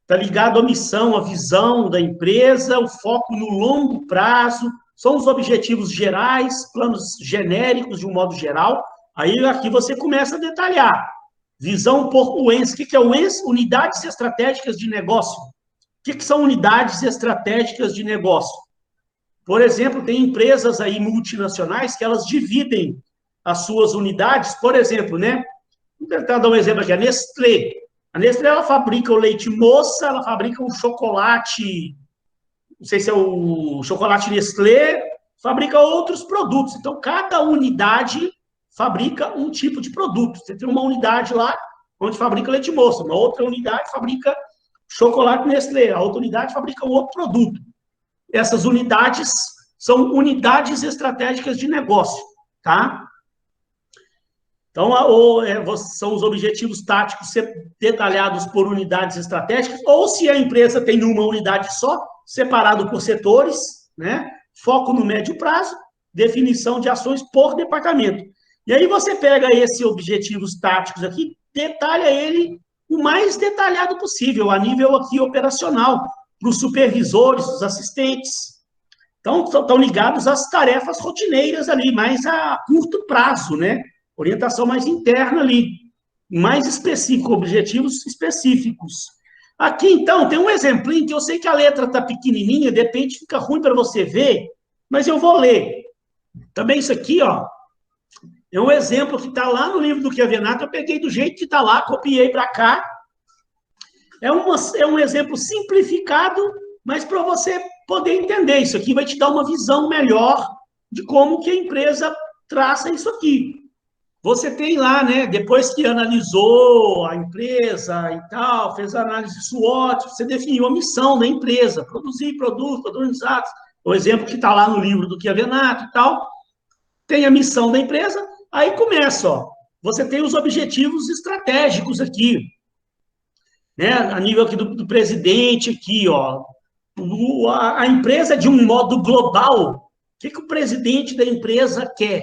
está ligado à missão, à visão da empresa, o foco no longo prazo, são os objetivos gerais, planos genéricos de um modo geral. Aí, aqui você começa a detalhar. Visão por UENS. O que é UENS? Unidades Estratégicas de Negócio. O que são unidades estratégicas de negócio? Por exemplo, tem empresas aí multinacionais que elas dividem as suas unidades, por exemplo, né? Vou tentar dar um exemplo aqui, a Nestlé. A Nestlé, ela fabrica o leite moça, ela fabrica o chocolate, não sei se é o chocolate Nestlé, fabrica outros produtos. Então, cada unidade fabrica um tipo de produto. Você tem uma unidade lá onde fabrica leite moça, uma outra unidade fabrica chocolate Nestlé, a outra unidade fabrica um outro produto. Essas unidades são unidades estratégicas de negócio, tá? Então, são os objetivos táticos detalhados por unidades estratégicas, ou se a empresa tem uma unidade só, separado por setores, né? Foco no médio prazo, definição de ações por departamento. E aí você pega esses objetivos táticos aqui, detalha ele o mais detalhado possível, a nível aqui operacional, para os supervisores, os assistentes. Então, estão ligados às tarefas rotineiras ali, mais a curto prazo, né? Orientação mais interna ali, mais específico, objetivos específicos. Aqui, então, tem um exemplinho que eu sei que a letra está pequenininha, de repente fica ruim para você ver, mas eu vou ler. Também isso aqui, ó, é um exemplo que está lá no livro do Chiavenato, eu peguei do jeito que está lá, copiei para cá. É um exemplo simplificado, mas para você poder entender. Isso aqui vai te dar uma visão melhor de como que a empresa traça isso aqui. Você tem lá, né, depois que analisou a empresa e tal, fez a análise SWOT, você definiu a missão da empresa, produzir produtos padronizados, o exemplo que está lá no livro do Chiavenato e tal, tem a missão da empresa, aí começa, ó, você tem os objetivos estratégicos aqui, né, a nível aqui do presidente aqui, ó, a empresa de um modo global, o que o presidente da empresa quer?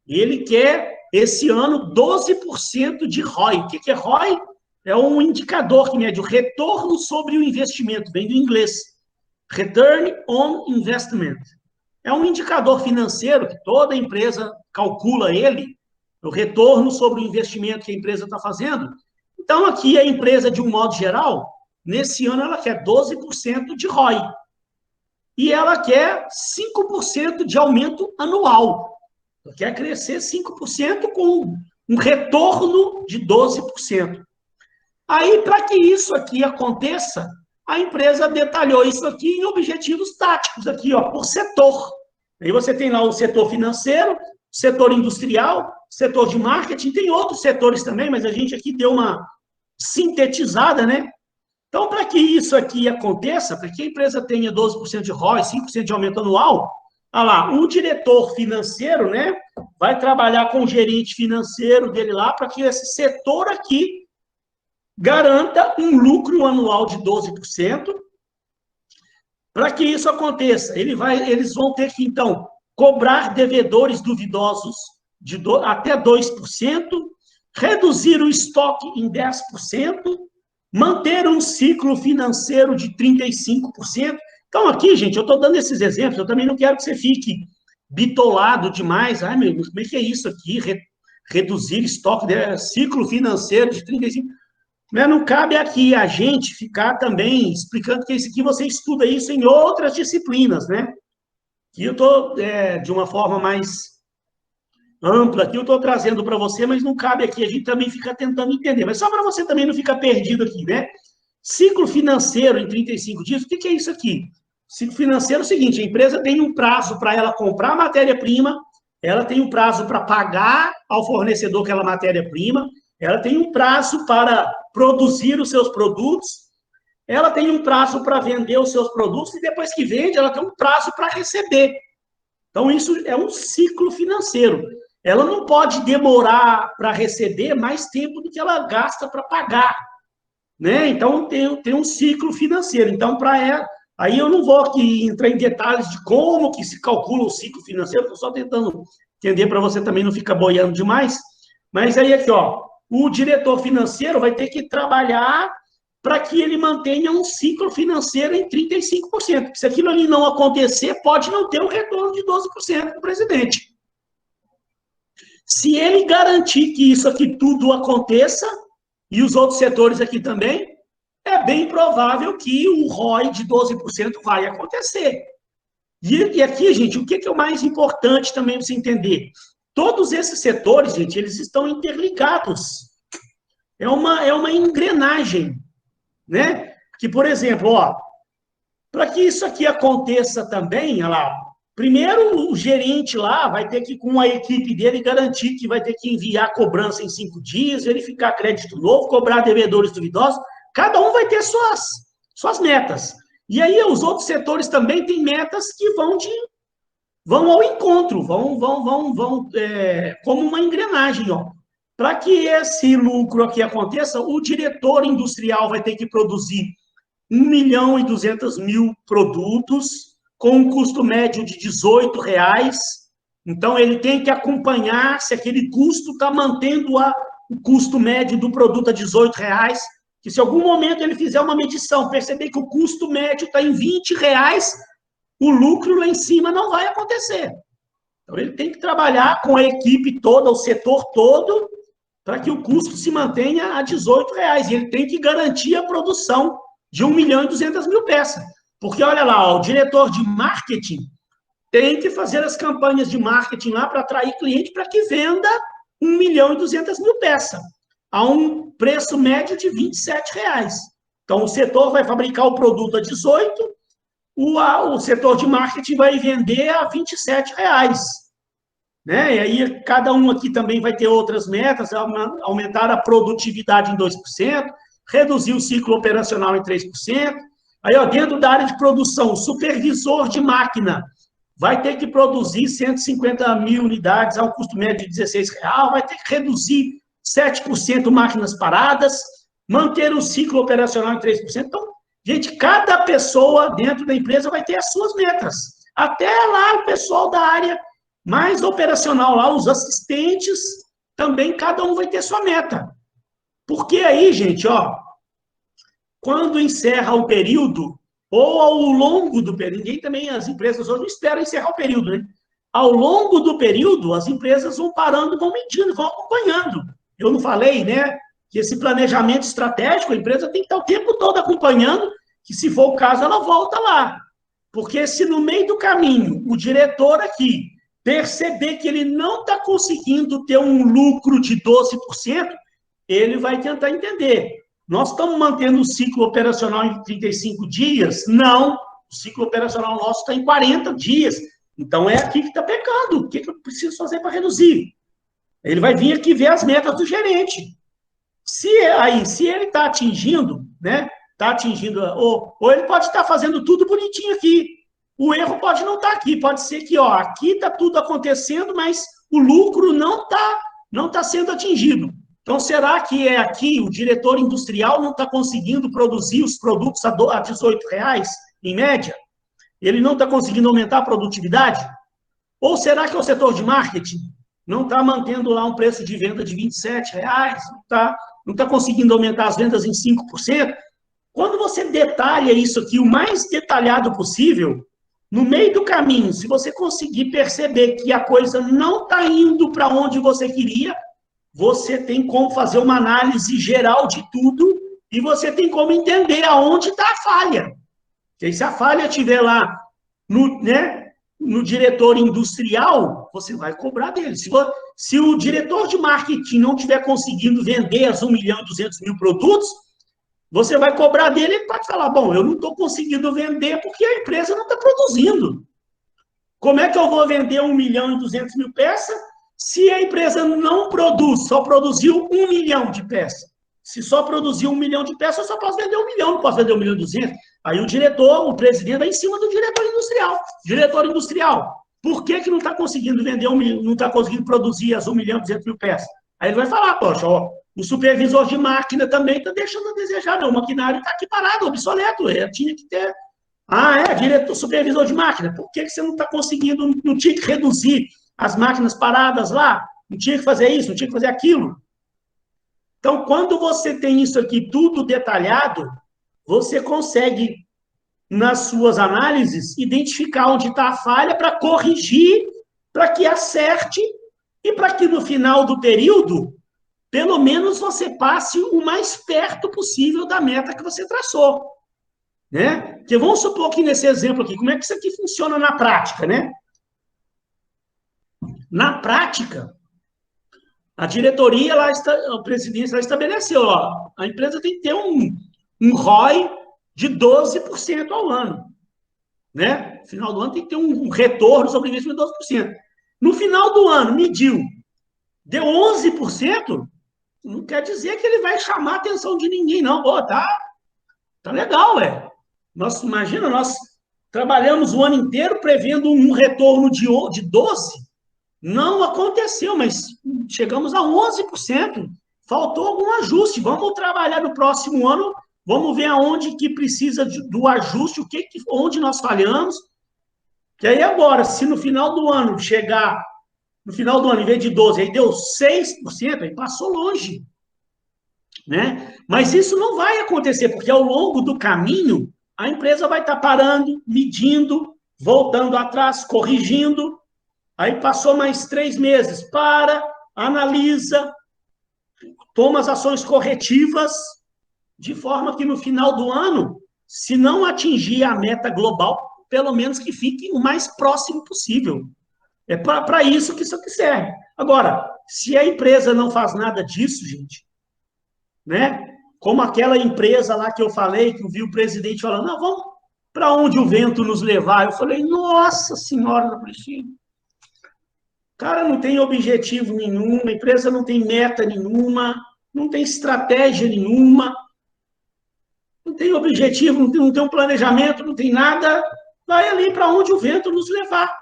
Ele quer esse ano 12% de ROI. O que é ROI? É um indicador que mede o retorno sobre o investimento, vem do inglês. Return on Investment. É um indicador financeiro que toda empresa calcula ele, o retorno sobre o investimento que a empresa está fazendo. Então, aqui a empresa, de um modo geral, nesse ano ela quer 12% de ROI. E ela quer 5% de aumento anual. Quer crescer 5% com um retorno de 12%. Aí, para que isso aqui aconteça, a empresa detalhou isso aqui em objetivos táticos, aqui, ó, por setor. Aí você tem lá o setor financeiro, setor industrial, setor de marketing, tem outros setores também, mas a gente aqui deu uma sintetizada, né? Então, para que isso aqui aconteça, para que a empresa tenha 12% de ROI, 5% de aumento anual, olha lá, o diretor financeiro, né, vai trabalhar com o gerente financeiro dele lá para que esse setor aqui garanta um lucro anual de 12%. Para que isso aconteça, eles vão ter que, então, cobrar devedores duvidosos de até 2%, reduzir o estoque em 10%, manter um ciclo financeiro de 35%. Então, aqui, gente, eu estou dando esses exemplos, eu também não quero que você fique bitolado demais. Ai, meu Deus, como é que é isso aqui? reduzir estoque, ciclo financeiro de 35. Mas não cabe aqui a gente ficar também explicando que isso aqui você estuda isso em outras disciplinas, né? Que eu estou, de uma forma mais ampla, aqui eu estou trazendo para você, mas não cabe aqui, a gente também fica tentando entender. Mas só para você também não ficar perdido aqui, né? Ciclo financeiro em 35 dias, o que é isso aqui? Ciclo financeiro é o seguinte, a empresa tem um prazo para ela comprar a matéria-prima, ela tem um prazo para pagar ao fornecedor aquela matéria-prima, ela tem um prazo para produzir os seus produtos, ela tem um prazo para vender os seus produtos, e depois que vende, ela tem um prazo para receber. Então, isso é um ciclo financeiro. Ela não pode demorar para receber mais tempo do que ela gasta para pagar, né? Então, tem um ciclo financeiro. Então, para ela... Aí eu não vou aqui entrar em detalhes de como que se calcula o ciclo financeiro, estou só tentando entender para você também não ficar boiando demais. Mas aí aqui, ó, o diretor financeiro vai ter que trabalhar para que ele mantenha um ciclo financeiro em 35%. Se aquilo ali não acontecer, pode não ter um retorno de 12% para o presidente. Se ele garantir que isso aqui tudo aconteça, e os outros setores aqui também, é bem provável que o ROI de 12% vai acontecer. E aqui, gente, o que é o mais importante também para você entender? Todos esses setores, gente, eles estão interligados. É uma engrenagem, né? Que, por exemplo, ó, para que isso aqui aconteça também, olha lá, primeiro o gerente lá vai ter que, com a equipe dele, garantir que vai ter que enviar cobrança em 5 dias, verificar crédito novo, cobrar devedores duvidosos. Cada um vai ter suas metas. E aí os outros setores também têm metas que vão ao encontro, vão como uma engrenagem, ó. Para que esse lucro aqui aconteça, o diretor industrial vai ter que produzir 1.200.000 produtos com um custo médio de R$18. Então, ele tem que acompanhar se aquele custo está mantendo o custo médio do produto a R$18, que se em algum momento ele fizer uma medição, perceber que o custo médio está em R$20, o lucro lá em cima não vai acontecer. Então, ele tem que trabalhar com a equipe toda, o setor todo, para que o custo se mantenha a R$18. E ele tem que garantir a produção de 1.200.000 peças. Porque, olha lá, ó, o diretor de marketing tem que fazer as campanhas de marketing lá para atrair cliente para que venda 1.200.000 peças a um preço médio de R$27. Então, o setor vai fabricar o produto a 18, o setor de marketing vai vender a R$27. Né? E aí, cada um aqui também vai ter outras metas, aumentar a produtividade em 2%, reduzir o ciclo operacional em 3%. Aí, ó, dentro da área de produção, o supervisor de máquina vai ter que produzir 150.000 unidades a um custo médio de R$16, vai ter que reduzir 7% máquinas paradas, manter o ciclo operacional em 3%. Então, gente, cada pessoa dentro da empresa vai ter as suas metas. Até lá o pessoal da área mais operacional, lá os assistentes, também cada um vai ter sua meta. Porque aí, gente, ó, quando encerra o período, ou ao longo do período, ninguém também, as empresas hoje não esperam encerrar o período, né? Ao longo do período, as empresas vão parando, vão medindo, vão acompanhando. Eu não falei, né, que esse planejamento estratégico, a empresa tem que estar o tempo todo acompanhando, que se for o caso, ela volta lá. Porque se no meio do caminho, o diretor aqui perceber que ele não está conseguindo ter um lucro de 12%, ele vai tentar entender. Nós estamos mantendo o ciclo operacional em 35 dias? Não. O ciclo operacional nosso está em 40 dias. Então, é aqui que está pecando. O que eu preciso fazer para reduzir? Ele vai vir aqui ver as metas do gerente. Se ele está atingindo, né? Está atingindo, ou ele pode estar fazendo tudo bonitinho aqui. O erro pode não estar aqui. Pode ser que, ó, aqui está tudo acontecendo, mas o lucro não tá sendo atingido. Então, será que é aqui o diretor industrial não está conseguindo produzir os produtos a R$18, em média? Ele não está conseguindo aumentar a produtividade? Ou será que é o setor de marketing não está mantendo lá um preço de venda de R$27? Não está conseguindo aumentar as vendas em 5%? Quando você detalha isso aqui, o mais detalhado possível, no meio do caminho, se você conseguir perceber que a coisa não está indo para onde você queria, você tem como fazer uma análise geral de tudo e você tem como entender aonde está a falha. Porque se a falha estiver lá no diretor industrial, você vai cobrar dele. Se o diretor de marketing não estiver conseguindo vender as 1.200.000 produtos, você vai cobrar dele e ele pode falar, bom, eu não estou conseguindo vender porque a empresa não está produzindo. Como é que eu vou vender 1.200.000 peças se a empresa não produz, só produziu 1 milhão de peças? Se só produziu 1 milhão de peças, eu só posso vender 1 milhão, não posso vender 1.200.000. Aí o diretor, o presidente, vai em cima do diretor industrial. Diretor industrial, por que não está conseguindo vender, não está conseguindo produzir as 1.200.000 peças? Aí ele vai falar, poxa, ó, o supervisor de máquina também está deixando a desejar, o maquinário está aqui parado, obsoleto, tinha que ter. Diretor, supervisor de máquina, por que você não está conseguindo, não tinha que reduzir as máquinas paradas lá? Não tinha que fazer isso, não tinha que fazer aquilo? Então, quando você tem isso aqui tudo detalhado, você consegue, nas suas análises, identificar onde está a falha para corrigir, para que acerte e para que no final do período, pelo menos você passe o mais perto possível da meta que você traçou. Né? Porque vamos supor que nesse exemplo aqui, como é que isso aqui funciona na prática, né? Na prática, a diretoria, a presidência, estabeleceu, ó, a empresa tem que ter um ROI de 12% ao ano. Né? No final do ano tem que ter um retorno sobre investimento de 12%. No final do ano, mediu, deu 11%, não quer dizer que ele vai chamar a atenção de ninguém, não. Pô, tá legal, ué. Imagina, nós trabalhamos o ano inteiro prevendo um retorno de 12%. Não aconteceu, mas chegamos a 11%. Faltou algum ajuste. Vamos trabalhar no próximo ano, vamos ver aonde que precisa do ajuste, onde nós falhamos. Que aí agora, se no final do ano chegar, no final do ano, em vez de 12%, aí deu 6%, aí passou longe. Né? Mas isso não vai acontecer, porque ao longo do caminho, a empresa vai estar parando, medindo, voltando atrás, corrigindo. Aí passou mais 3 meses, analisa, toma as ações corretivas, de forma que no final do ano, se não atingir a meta global, pelo menos que fique o mais próximo possível. É para isso que isso aqui serve. Agora, se a empresa não faz nada disso, gente, né? Como aquela empresa lá que eu falei, que eu vi o presidente falando, não, vamos para onde o vento nos levar. Eu falei, nossa senhora da Priscila. O cara não tem objetivo nenhum, a empresa não tem meta nenhuma, não tem estratégia nenhuma, não tem objetivo, não tem um planejamento, não tem nada, vai ali para onde o vento nos levar.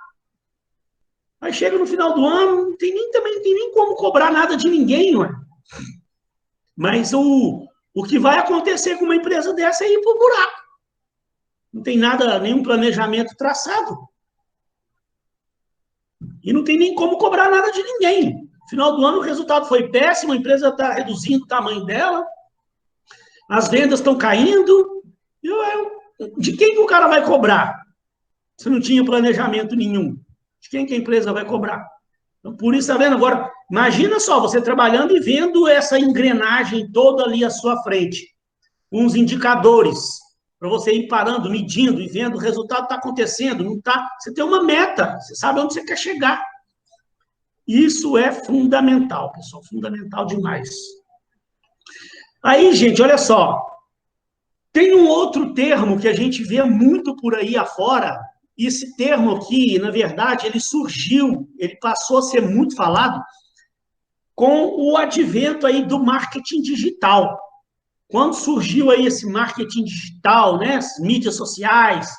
Aí chega no final do ano, não tem nem como cobrar nada de ninguém, ué. Mas o que vai acontecer com uma empresa dessa é ir para o buraco. Não tem nada, nenhum planejamento traçado. E não tem nem como cobrar nada de ninguém. No final do ano, o resultado foi péssimo, a empresa está reduzindo o tamanho dela, as vendas estão caindo. De quem que o cara vai cobrar? Se não tinha planejamento nenhum. De quem que a empresa vai cobrar? Então, por isso, está vendo agora? Imagina só, você trabalhando e vendo essa engrenagem toda ali à sua frente, com os indicadores, para você ir parando, medindo e vendo o resultado está acontecendo, não está. Você tem uma meta, você sabe onde você quer chegar. Isso é fundamental, pessoal, fundamental demais. Aí, gente, olha só, tem um outro termo que a gente vê muito por aí afora. E esse termo aqui, na verdade, ele surgiu, ele passou a ser muito falado com o advento aí do marketing digital. Quando surgiu aí esse marketing digital, né, as mídias sociais,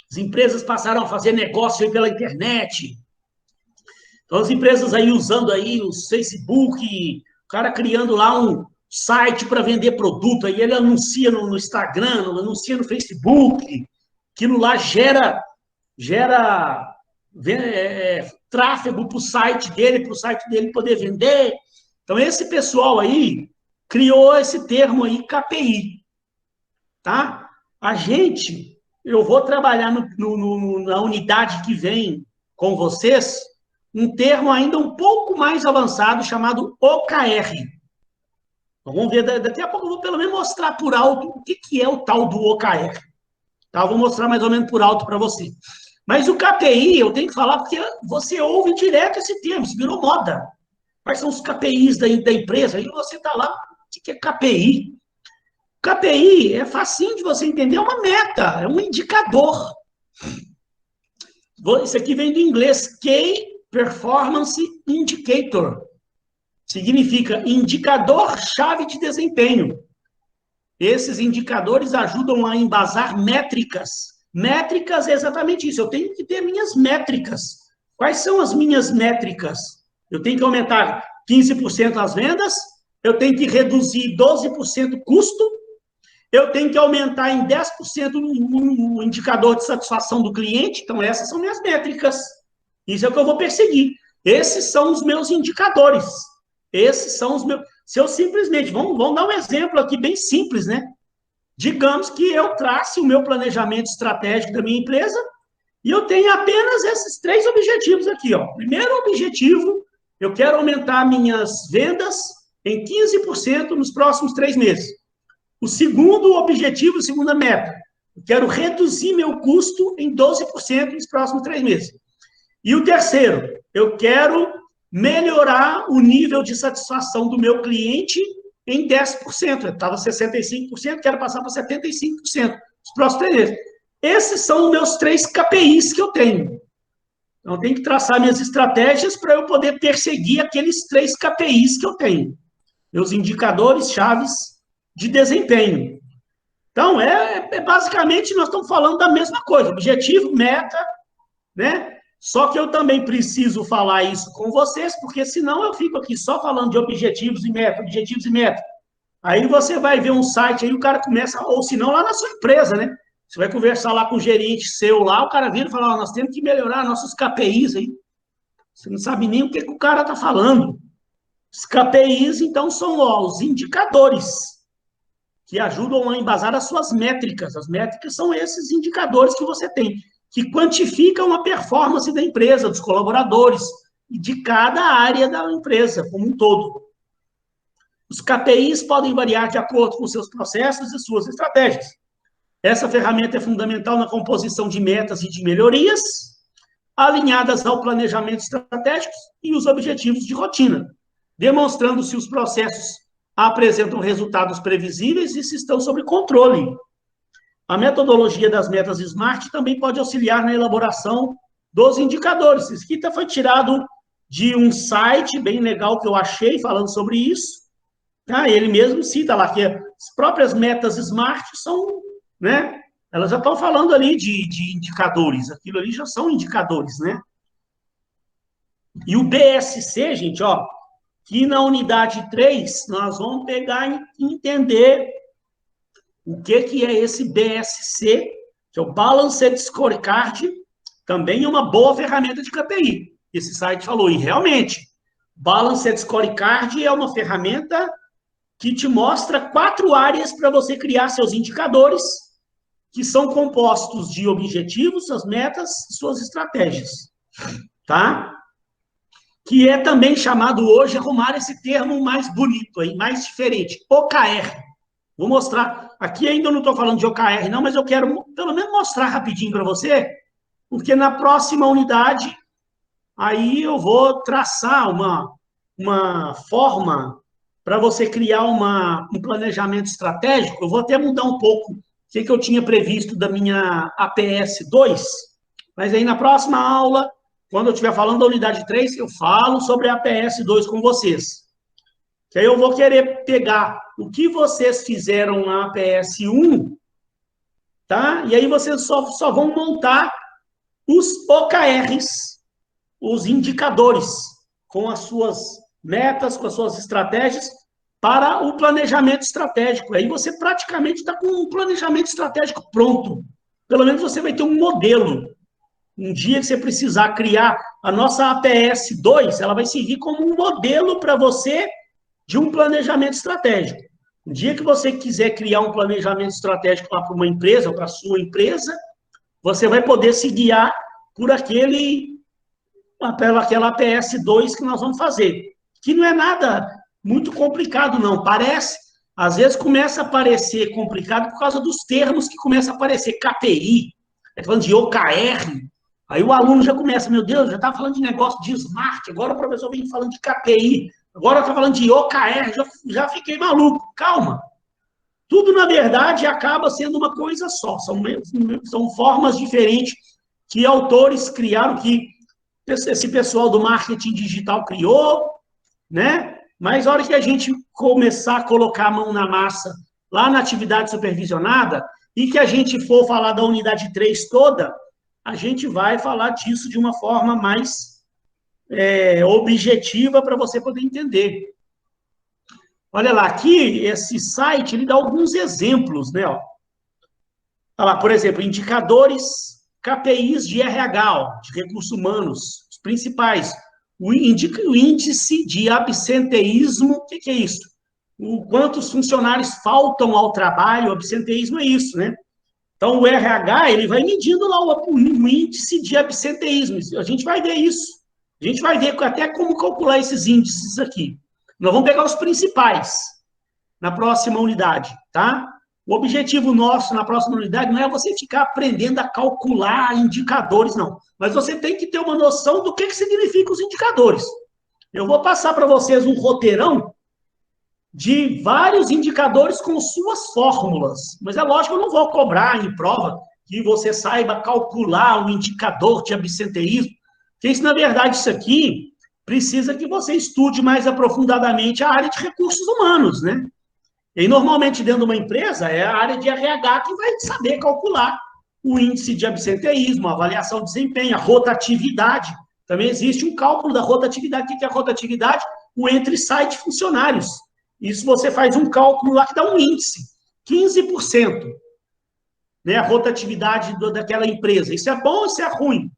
as empresas passaram a fazer negócio aí pela internet. Então, as empresas aí usando aí o Facebook, o cara criando lá um site para vender produto, aí ele anuncia no Instagram, anuncia no Facebook. Aquilo lá gera tráfego para o site dele poder vender. Então, esse pessoal aí criou esse termo aí, KPI. Tá? Eu vou trabalhar na unidade que vem com vocês, um termo ainda um pouco mais avançado chamado OKR. Então, vamos ver, daqui a pouco eu vou pelo menos mostrar por alto o que é o tal do OKR. Tá? Eu vou mostrar mais ou menos por alto para você. Mas o KPI, eu tenho que falar porque você ouve direto esse termo, isso virou moda. Quais são os KPIs da empresa? Aí você está lá, o que é KPI? KPI é facinho de você entender, é uma meta, é um indicador. Isso aqui vem do inglês, Key Performance Indicator. Significa indicador-chave de desempenho. Esses indicadores ajudam a embasar métricas. Métricas é exatamente isso, eu tenho que ter minhas métricas. Quais são as minhas métricas? Eu tenho que aumentar 15% as vendas, eu tenho que reduzir 12% o custo, eu tenho que aumentar em 10% o indicador de satisfação do cliente. Então, essas são minhas métricas. Isso é o que eu vou perseguir. Esses são os meus indicadores. Esses são os meus... Se eu simplesmente... Vamos dar um exemplo aqui bem simples, né? Digamos que eu trace o meu planejamento estratégico da minha empresa e eu tenho apenas esses 3 objetivos aqui, ó. Primeiro objetivo, eu quero aumentar minhas vendas em 15% nos próximos 3 meses. O segundo objetivo, a segunda meta, eu quero reduzir meu custo em 12% nos próximos 3 meses. E o terceiro, eu quero melhorar o nível de satisfação do meu cliente em 10%. Eu estava 65%, quero passar para 75% nos próximos 3 meses. Esses são os meus 3 KPIs que eu tenho. Então, eu tenho que traçar minhas estratégias para eu poder perseguir aqueles 3 KPIs que eu tenho. Meus indicadores chaves de desempenho. Então, basicamente, nós estamos falando da mesma coisa, objetivo, meta, né? Só que eu também preciso falar isso com vocês, porque senão eu fico aqui só falando de objetivos e meta. Aí você vai ver um site, aí o cara começa, ou se não, lá na sua empresa, né? Você vai conversar lá com o gerente seu lá, o cara vira e fala, nós temos que melhorar nossos KPIs aí. Você não sabe nem o que o cara está falando. Os KPIs, então, são os indicadores que ajudam a embasar as suas métricas. As métricas são esses indicadores que você tem, que quantificam a performance da empresa, dos colaboradores, e de cada área da empresa como um todo. Os KPIs podem variar de acordo com seus processos e suas estratégias. Essa ferramenta é fundamental na composição de metas e de melhorias, alinhadas ao planejamento estratégico e os objetivos de rotina, demonstrando se os processos apresentam resultados previsíveis e se estão sob controle. A metodologia das metas SMART também pode auxiliar na elaboração dos indicadores. Isso aqui foi tirado de um site bem legal que eu achei falando sobre isso. Tá? Ele mesmo cita lá que as próprias metas SMART são, né? Elas já estão falando ali de indicadores. Aquilo ali já são indicadores, né? E o BSC, gente, ó, que na unidade 3, nós vamos pegar e entender o que é esse BSC, que é o Balanced Scorecard, também é uma boa ferramenta de KPI. Esse site falou, e realmente, Balanced Scorecard é uma ferramenta que te mostra 4 áreas para você criar seus indicadores, que são compostos de objetivos, suas metas e suas estratégias. Tá? Que é também chamado hoje, arrumar esse termo mais bonito, aí, mais diferente, OKR. Vou mostrar, aqui ainda não estou falando de OKR não, mas eu quero pelo menos mostrar rapidinho para você, porque na próxima unidade, aí eu vou traçar uma forma para você criar um planejamento estratégico. Eu vou até mudar um pouco o que eu tinha previsto da minha APS 2, mas aí na próxima aula, quando eu estiver falando da unidade 3, eu falo sobre a APS 2 com vocês. Que aí eu vou querer pegar o que vocês fizeram na APS 1, tá? E aí vocês só vão montar os OKRs, os indicadores, com as suas metas, com as suas estratégias, para o planejamento estratégico. Aí você praticamente está com um planejamento estratégico pronto. Pelo menos você vai ter um modelo. Um dia que você precisar criar a nossa APS 2, ela vai servir como um modelo para você de um planejamento estratégico. Um dia que você quiser criar um planejamento estratégico lá para uma empresa, para a sua empresa, você vai poder se guiar por aquele aquela APS2 que nós vamos fazer, que não é nada muito complicado, não. Parece, às vezes começa a parecer complicado por causa dos termos que começam a aparecer, KPI, falando de OKR, aí o aluno já começa, meu Deus, já está falando de negócio de Smart, agora o professor vem falando de KPI, agora está falando de OKR, já fiquei maluco, calma. Tudo, na verdade, acaba sendo uma coisa só, são formas diferentes que autores criaram, que esse pessoal do marketing digital criou, né? Mas a hora que a gente começar a colocar a mão na massa lá na atividade supervisionada e que a gente for falar da unidade 3 toda, a gente vai falar disso de uma forma mais objetiva para você poder entender. Olha lá, aqui, esse site, ele dá alguns exemplos, né? Olha lá, por exemplo, indicadores KPIs de RH, ó, de recursos humanos, os principais. O índice de absenteísmo, o que é isso? Quantos funcionários faltam ao trabalho, o absenteísmo é isso, né? Então, o RH, ele vai medindo lá o índice de absenteísmo. A gente vai ver isso. A gente vai ver até como calcular esses índices aqui. Nós vamos pegar os principais na próxima unidade, tá? O objetivo nosso na próxima unidade não é você ficar aprendendo a calcular indicadores, não. Mas você tem que ter uma noção do que significam os indicadores. Eu vou passar para vocês um roteirão de vários indicadores com suas fórmulas. Mas é lógico que eu não vou cobrar em prova que você saiba calcular o indicador de absenteísmo. Porque isso, na verdade, isso aqui precisa que você estude mais aprofundadamente a área de recursos humanos, né? E, normalmente, dentro de uma empresa, é a área de RH que vai saber calcular o índice de absenteísmo, a avaliação de desempenho, a rotatividade. Também existe um cálculo da rotatividade. O que é a rotatividade? O entra e sai de funcionários. Isso você faz um cálculo lá que dá um índice, 15%, né, a rotatividade daquela empresa. Isso é bom ou isso é ruim?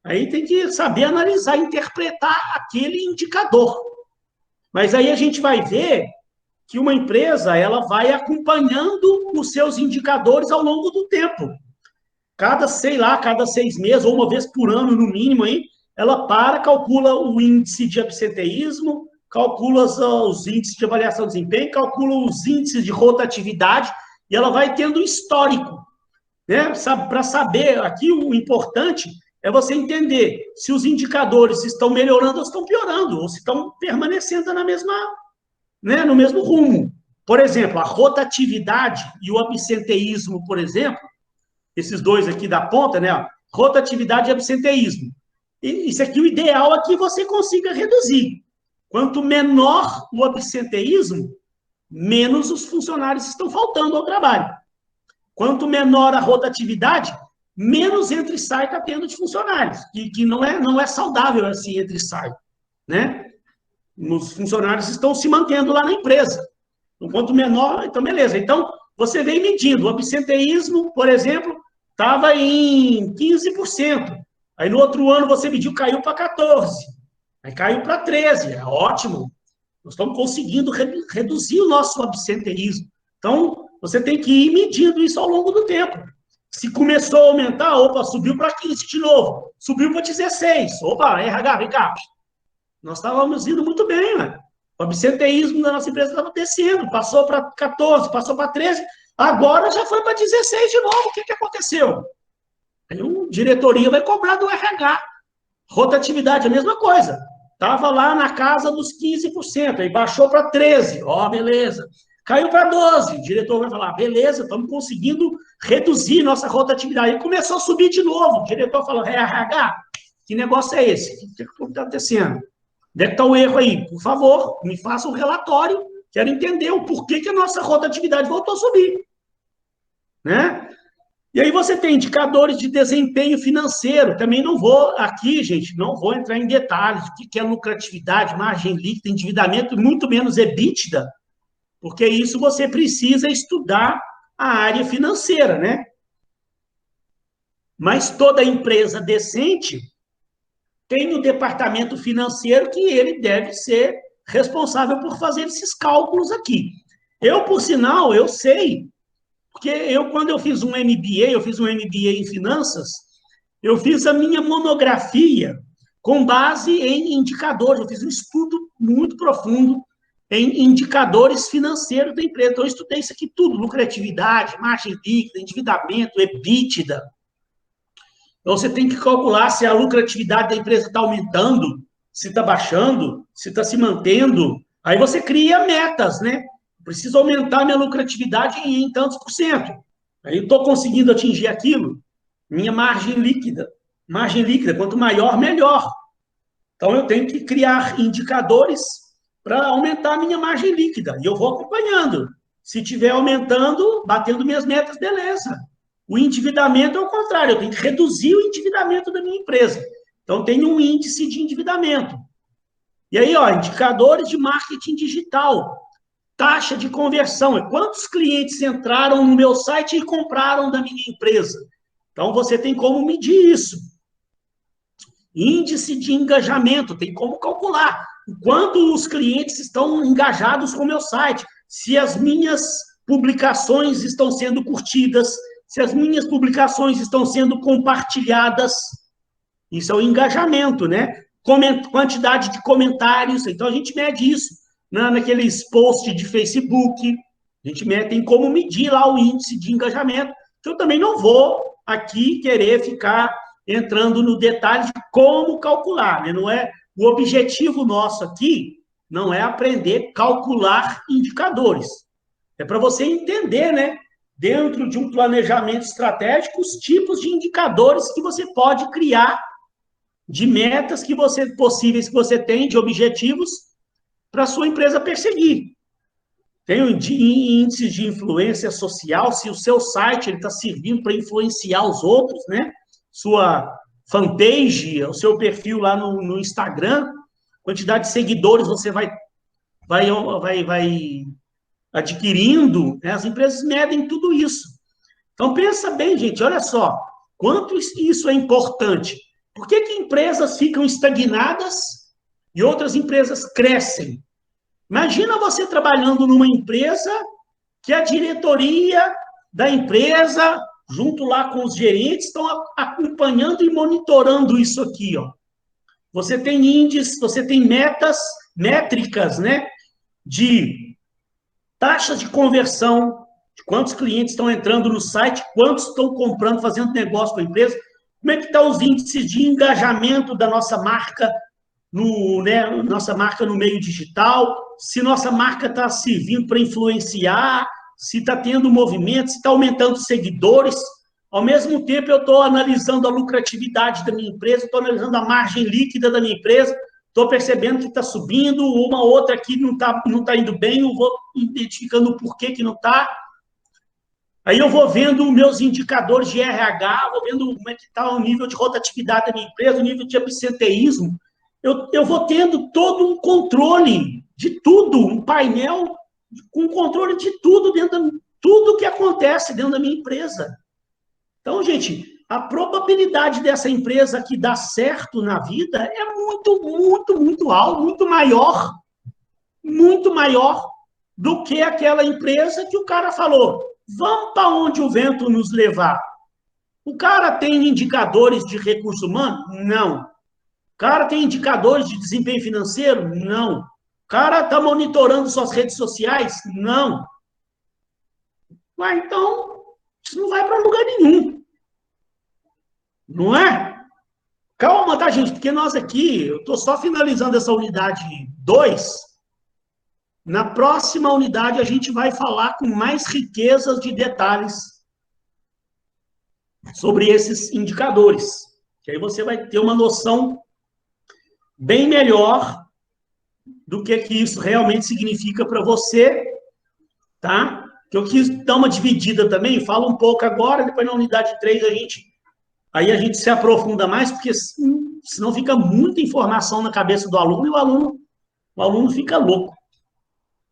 Aí tem que saber analisar, interpretar aquele indicador. Mas aí a gente vai ver que uma empresa, ela vai acompanhando os seus indicadores ao longo do tempo. Cada 6 meses, ou uma vez por ano, no mínimo, aí, ela calcula o índice de absenteísmo, calcula os índices de avaliação de desempenho, calcula os índices de rotatividade, e ela vai tendo histórico, né? Para saber, aqui o importante é você entender se os indicadores estão melhorando ou estão piorando, ou se estão permanecendo na mesma, né, no mesmo rumo. Por exemplo, a rotatividade e o absenteísmo, por exemplo, esses dois aqui da ponta, né? Rotatividade e absenteísmo. E isso aqui, o ideal é que você consiga reduzir. Quanto menor o absenteísmo, menos os funcionários estão faltando ao trabalho. Quanto menor a rotatividade, menos entra e sai está tendo de funcionários, que não é saudável assim entre e sai, né? Os funcionários estão se mantendo lá na empresa. Então, quanto menor, então beleza. Então, você vem medindo. O absenteísmo, por exemplo, estava em 15%. Aí, no outro ano, você mediu, caiu para 14%. Aí caiu para 13%. É ótimo. Nós estamos conseguindo reduzir o nosso absenteísmo. Então, você tem que ir medindo isso ao longo do tempo. Se começou a aumentar, opa, subiu para 15% de novo. Subiu para 16%. Opa, RH, vem cá. Nós estávamos indo muito bem, né? O absenteísmo da nossa empresa estava descendo, passou para 14%, passou para 13%, agora já foi para 16% de novo. O que aconteceu? Aí a diretoria vai cobrar do RH. Rotatividade, a mesma coisa. Estava lá na casa dos 15%, aí baixou para 13%, ó, beleza. Caiu para 12%, o diretor vai falar, beleza, estamos conseguindo reduzir nossa rotatividade. Aí começou a subir de novo, o diretor falou, RH, que negócio é esse? O que está acontecendo? Onde é que está o erro aí? Por favor, me faça um relatório. Quero entender o porquê que a nossa rotatividade voltou a subir. Né? E aí você tem indicadores de desempenho financeiro. Também não vou, aqui, gente, não vou entrar em detalhes. O que é lucratividade, margem líquida, endividamento, muito menos EBITDA. Porque isso você precisa estudar a área financeira, né? Mas toda empresa decente tem o departamento financeiro que ele deve ser responsável por fazer esses cálculos aqui. Eu, por sinal, eu sei, porque quando eu fiz um MBA em finanças, eu fiz a minha monografia com base em indicadores. Eu fiz um estudo muito profundo em indicadores financeiros da empresa. Então, eu estudei isso aqui tudo, lucratividade, margem líquida, endividamento, EBITDA. Então, você tem que calcular se a lucratividade da empresa está aumentando, se está baixando, se está se mantendo. Aí você cria metas, né? Preciso aumentar minha lucratividade em tantos por cento. Aí eu estou conseguindo atingir aquilo. Minha margem líquida. Margem líquida, quanto maior, melhor. Então, eu tenho que criar indicadores para aumentar a minha margem líquida. E eu vou acompanhando. Se estiver aumentando, batendo minhas metas, beleza. O endividamento é o contrário. Eu tenho que reduzir o endividamento da minha empresa. Então, tem um índice de endividamento. E aí, ó, indicadores de marketing digital. Taxa de conversão. É quantos clientes entraram no meu site e compraram da minha empresa. Então, você tem como medir isso. Índice de engajamento. Tem como calcular o quanto os clientes estão engajados com o meu site. Se as minhas publicações estão sendo curtidas, se as minhas publicações estão sendo compartilhadas. Isso é o engajamento, né? Quantidade de comentários. Então, a gente mede isso naqueles posts de Facebook. A gente tem como medir lá o índice de engajamento. Eu também não vou aqui querer ficar entrando no detalhe de como calcular, né? Não é o objetivo nosso aqui, não é aprender a calcular indicadores. É para você entender, né? Dentro de um planejamento estratégico, os tipos de indicadores que você pode criar, de metas possíveis que você tem, de objetivos, para a sua empresa perseguir. Tem índices de influência social, se o seu site está servindo para influenciar os outros, né? Sua fanpage, o seu perfil lá no Instagram, quantidade de seguidores você vai adquirindo, né? As empresas medem tudo isso. Então, pensa bem, gente, olha só, quanto isso é importante. Por que empresas ficam estagnadas e outras empresas crescem? Imagina você trabalhando numa empresa que a diretoria da empresa, junto lá com os gerentes, estão acompanhando e monitorando isso aqui, ó. Você tem índices, você tem métricas, né, de taxas de conversão, de quantos clientes estão entrando no site, quantos estão comprando, fazendo negócio com a empresa, como é que estão os índices de engajamento da nossa marca, nossa marca no meio digital, se nossa marca está servindo para influenciar, se está tendo movimento, se está aumentando seguidores. Ao mesmo tempo, eu estou analisando a lucratividade da minha empresa, estou analisando a margem líquida da minha empresa, estou percebendo que está subindo, uma outra aqui não tá indo bem, eu vou identificando o porquê que não está. Aí eu vou vendo meus indicadores de RH, vou vendo como é que está o nível de rotatividade da minha empresa, o nível de absenteísmo. Eu vou tendo todo um controle de tudo, um painel com controle de tudo tudo que acontece dentro da minha empresa. Então, gente, a probabilidade dessa empresa aqui dar certo na vida é muito, muito, muito alta, muito maior do que aquela empresa que o cara falou, vamos para onde o vento nos levar. O cara tem indicadores de recurso humano? Não. O cara tem indicadores de desempenho financeiro? Não. O cara está monitorando suas redes sociais? Não. Mas então, isso não vai para lugar nenhum. Não é? Calma, tá, gente? Porque nós aqui, eu estou só finalizando essa unidade 2. Na próxima unidade, a gente vai falar com mais riquezas de detalhes sobre esses indicadores. Que aí você vai ter uma noção bem melhor do que isso realmente significa para você, tá? Que eu quis dar uma dividida também, falo um pouco agora, depois na unidade 3 a gente se aprofunda mais, porque senão fica muita informação na cabeça do aluno e o aluno fica louco.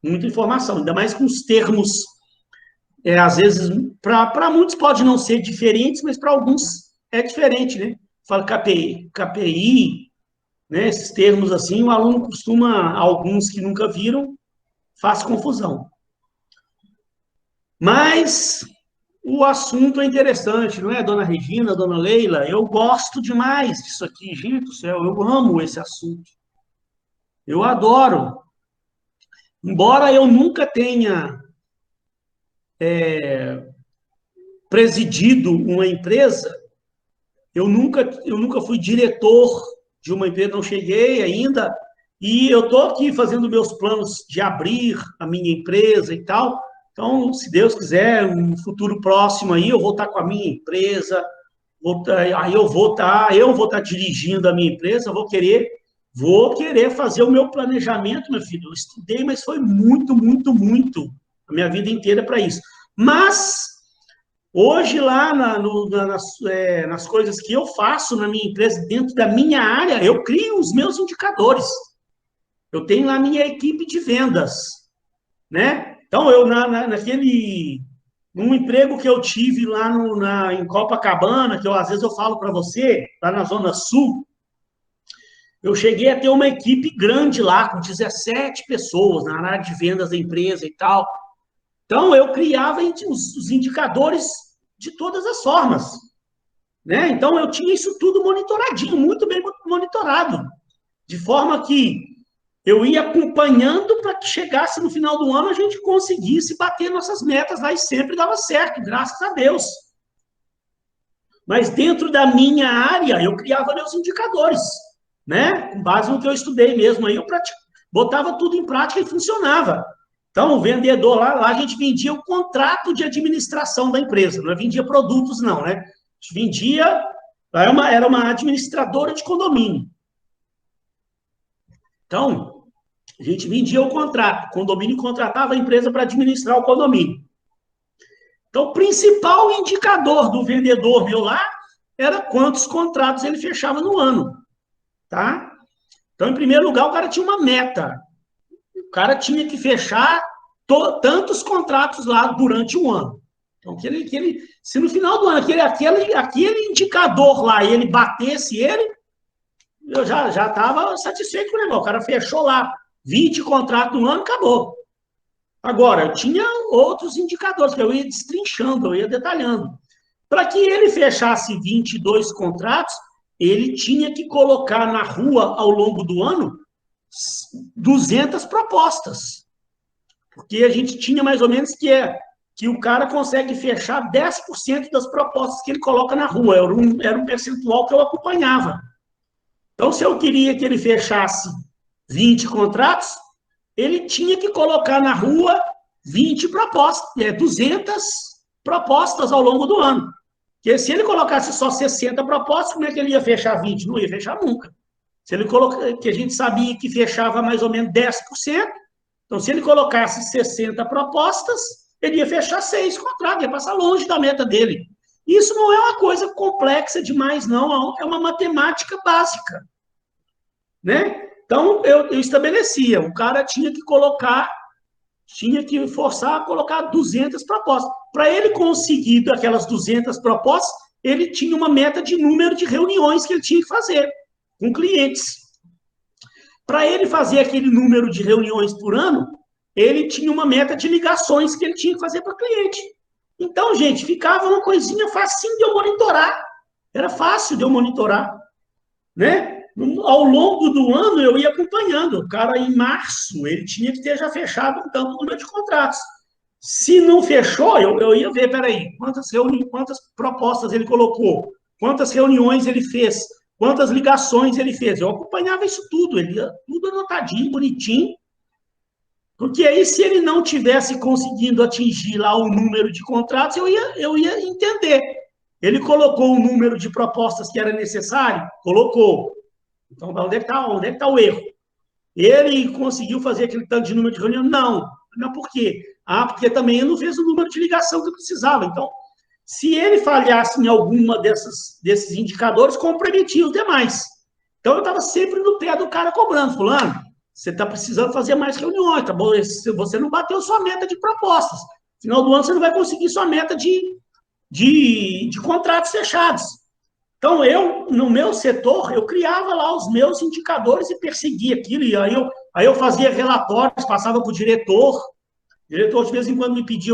Muita informação, ainda mais com os termos, às vezes, para muitos pode não ser diferentes, mas para alguns é diferente, né? Fala KPI, né? Esses termos assim, o aluno costuma, alguns que nunca viram, faz confusão. Mas o assunto é interessante, não é, dona Regina, dona Leila? Eu gosto demais disso aqui, gente do céu, eu amo esse assunto. Eu adoro. Embora eu nunca tenha presidido uma empresa, eu nunca fui diretor de uma empresa, não cheguei ainda, e eu estou aqui fazendo meus planos de abrir a minha empresa e tal. Então, se Deus quiser, um futuro próximo aí, eu vou estar com a minha empresa, aí eu vou estar dirigindo a minha empresa, vou querer fazer o meu planejamento, meu filho. Eu estudei, mas foi muito, muito, muito a minha vida inteira para isso. Mas hoje, lá nas coisas que eu faço na minha empresa, dentro da minha área, eu crio os meus indicadores. Eu tenho lá a minha equipe de vendas, né? Então, num emprego que eu tive lá em Copacabana, que às vezes eu falo para você, lá na Zona Sul, eu cheguei a ter uma equipe grande lá, com 17 pessoas na área de vendas da empresa e tal. Então, eu criava os indicadores de todas as formas, né? Então, eu tinha isso tudo monitoradinho, muito bem monitorado, de forma que eu ia acompanhando para que chegasse no final do ano a gente conseguisse bater nossas metas lá e sempre dava certo, graças a Deus. Mas dentro da minha área, eu criava meus indicadores, né? Com base no que eu estudei mesmo, aí eu botava tudo em prática e funcionava. Então, o vendedor lá a gente vendia o contrato de administração da empresa, não vendia produtos, não, né? A gente vendia, era uma administradora de condomínio. Então, a gente vendia o contrato, o condomínio contratava a empresa para administrar o condomínio. Então, o principal indicador do vendedor meu lá era quantos contratos ele fechava no ano, tá? Então, em primeiro lugar, o cara tinha uma meta. O cara tinha que fechar tantos contratos lá durante um ano. Então, se no final do ano aquele indicador lá, ele batesse ele, eu já estava satisfeito com o negócio. O cara fechou lá 20 contratos no ano, acabou. Agora, eu tinha outros indicadores que eu ia destrinchando, eu ia detalhando. Para que ele fechasse 22 contratos, ele tinha que colocar na rua, ao longo do ano, 200 propostas. Porque a gente tinha mais ou menos que o cara consegue fechar 10% das propostas que ele coloca na rua. Era um percentual que eu acompanhava. Então, se eu queria que ele fechasse 20 contratos, ele tinha que colocar na rua 20 propostas, 200 propostas ao longo do ano. Porque se ele colocasse só 60 propostas, como é que ele ia fechar 20? Não ia fechar nunca. Se ele que a gente sabia que fechava mais ou menos 10%, então se ele colocasse 60 propostas, ele ia fechar 6 contratos, ia passar longe da meta dele. Isso não é uma coisa complexa demais, não, é uma matemática básica, né? Então, eu estabelecia, o cara tinha que forçar a colocar 200 propostas. Para ele conseguir aquelas 200 propostas, ele tinha uma meta de número de reuniões que ele tinha que fazer com clientes. Para ele fazer aquele número de reuniões por ano, ele tinha uma meta de ligações que ele tinha que fazer para cliente. Então, gente, ficava uma coisinha facinho de eu monitorar. Era fácil de eu monitorar, né? Ao longo do ano, eu ia acompanhando. O cara, em março, ele tinha que ter já fechado um tanto número de contratos. Se não fechou, eu ia ver, peraí, quantas propostas ele colocou, quantas reuniões ele fez, quantas ligações ele fez. Eu acompanhava isso tudo, ele ia tudo anotadinho, bonitinho, porque aí, se ele não tivesse conseguindo atingir lá o número de contratos, eu ia entender. Ele colocou o número de propostas que era necessário? Colocou. Então, onde é que tá o erro? Ele conseguiu fazer aquele tanto de número de reunião? Não. Não, por quê? Porque também ele não fez o número de ligação que precisava. Então, se ele falhasse em alguma desses indicadores, comprometia os demais. Então, eu estava sempre no pé do cara cobrando, fulano, você está precisando fazer mais reuniões, tá bom? Você não bateu sua meta de propostas. No final do ano, você não vai conseguir sua meta de contratos fechados. Então, no meu setor, eu criava lá os meus indicadores e perseguia aquilo. E aí eu fazia relatórios, passava para o diretor. O diretor, de vez em quando, me pedia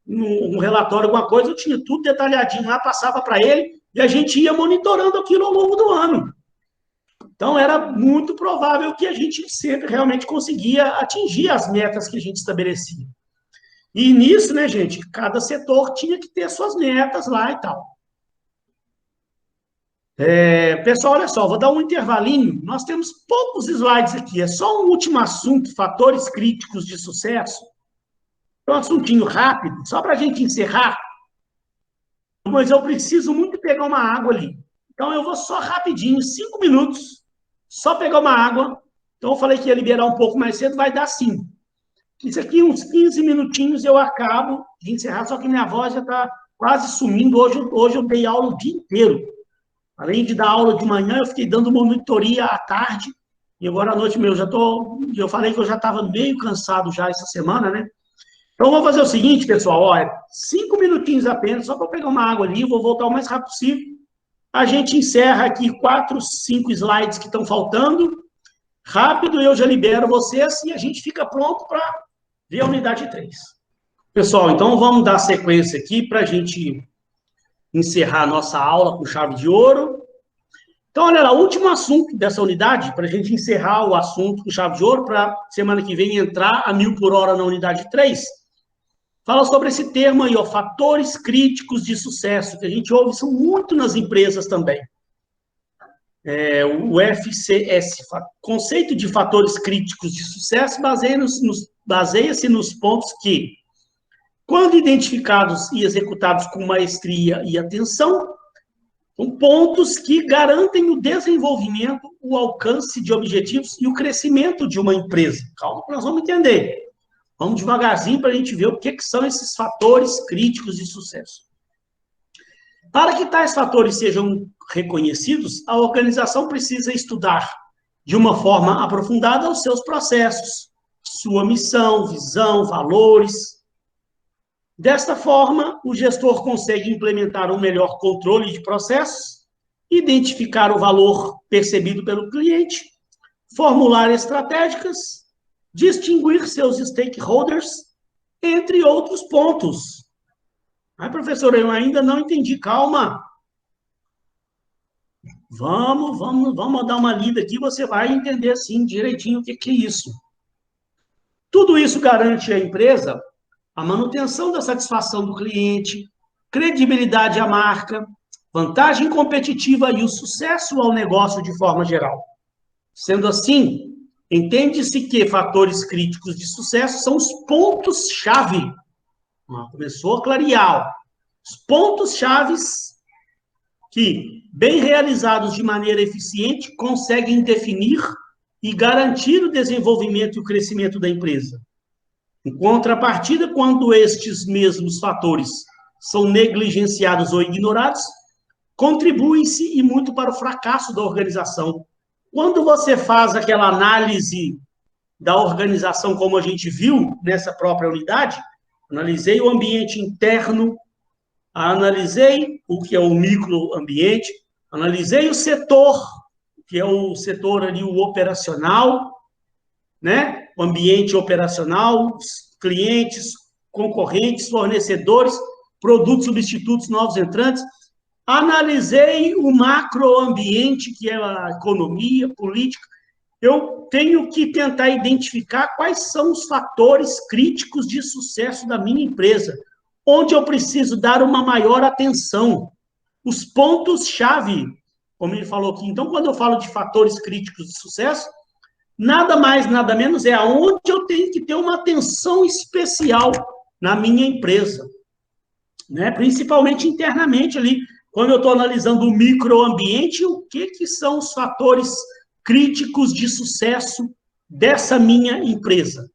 um relatório, alguma coisa, eu tinha tudo detalhadinho lá, passava para ele, e a gente ia monitorando aquilo ao longo do ano. Então, era muito provável que a gente sempre realmente conseguia atingir as metas que a gente estabelecia. E nisso, né, gente, cada setor tinha que ter suas metas lá e tal. Pessoal, olha só, vou dar um intervalinho. Nós temos poucos slides aqui. É só um último assunto, fatores críticos de sucesso. É um assuntinho rápido, só para a gente encerrar. Mas eu preciso muito pegar uma água ali. Então, eu vou só rapidinho, 5 minutos, só pegar uma água. Então, eu falei que ia liberar um pouco mais cedo, vai dar sim. Isso aqui, uns 15 minutinhos, eu acabo de encerrar, só que minha voz já está quase sumindo. Hoje eu dei aula o dia inteiro. Além de dar aula de manhã, eu fiquei dando monitoria à tarde. E agora à noite, eu falei que eu já estava meio cansado já essa semana, né? Então, vamos fazer o seguinte, pessoal, olha, 5 minutinhos apenas, só para eu pegar uma água ali, vou voltar o mais rápido possível. A gente encerra aqui 4, 5 slides que estão faltando. Rápido, eu já libero vocês e a gente fica pronto para ver a unidade 3. Pessoal, então vamos dar sequência aqui para a gente encerrar a nossa aula com chave de ouro. Então, olha lá, o último assunto dessa unidade, para a gente encerrar o assunto com chave de ouro, para semana que vem entrar a 1000 por hora na unidade 3, fala sobre esse termo aí, ó, fatores críticos de sucesso, que a gente ouve isso muito nas empresas também. O FCS, conceito de fatores críticos de sucesso, baseia-se nos pontos que, quando identificados e executados com maestria e atenção, são pontos que garantem o desenvolvimento, o alcance de objetivos e o crescimento de uma empresa. Calma que nós vamos entender. Vamos devagarzinho para a gente ver o que são esses fatores críticos de sucesso. Para que tais fatores sejam reconhecidos, a organização precisa estudar de uma forma aprofundada os seus processos, sua missão, visão, valores. Desta forma, o gestor consegue implementar um melhor controle de processos, identificar o valor percebido pelo cliente, formular estratégicas, distinguir seus stakeholders, entre outros pontos. Ai, professor, eu ainda não entendi, calma. Vamos dar uma lida aqui, você vai entender, assim, direitinho o que é isso. Tudo isso garante à empresa a manutenção da satisfação do cliente, credibilidade à marca, vantagem competitiva e o sucesso ao negócio de forma geral. Sendo assim, entende-se que fatores críticos de sucesso são os pontos-chave. Começou a clarear. Os pontos-chaves que, bem realizados de maneira eficiente, conseguem definir e garantir o desenvolvimento e o crescimento da empresa. Em contrapartida, quando estes mesmos fatores são negligenciados ou ignorados, contribuem-se e muito para o fracasso da organização. Quando você faz aquela análise da organização, como a gente viu nessa própria unidade, analisei o ambiente interno, analisei o que é o microambiente, analisei o setor, que é o setor ali, o operacional, né? O ambiente operacional, os clientes, concorrentes, fornecedores, produtos substitutos, novos entrantes. Analisei o macroambiente, que é a economia, política. Eu tenho que tentar identificar quais são os fatores críticos de sucesso da minha empresa, onde eu preciso dar uma maior atenção. Os pontos-chave, como ele falou aqui. Então, quando eu falo de fatores críticos de sucesso, nada mais, nada menos é aonde eu tenho que ter uma atenção especial na minha empresa, né? Principalmente internamente ali, quando eu estou analisando o microambiente, o que são os fatores críticos de sucesso dessa minha empresa.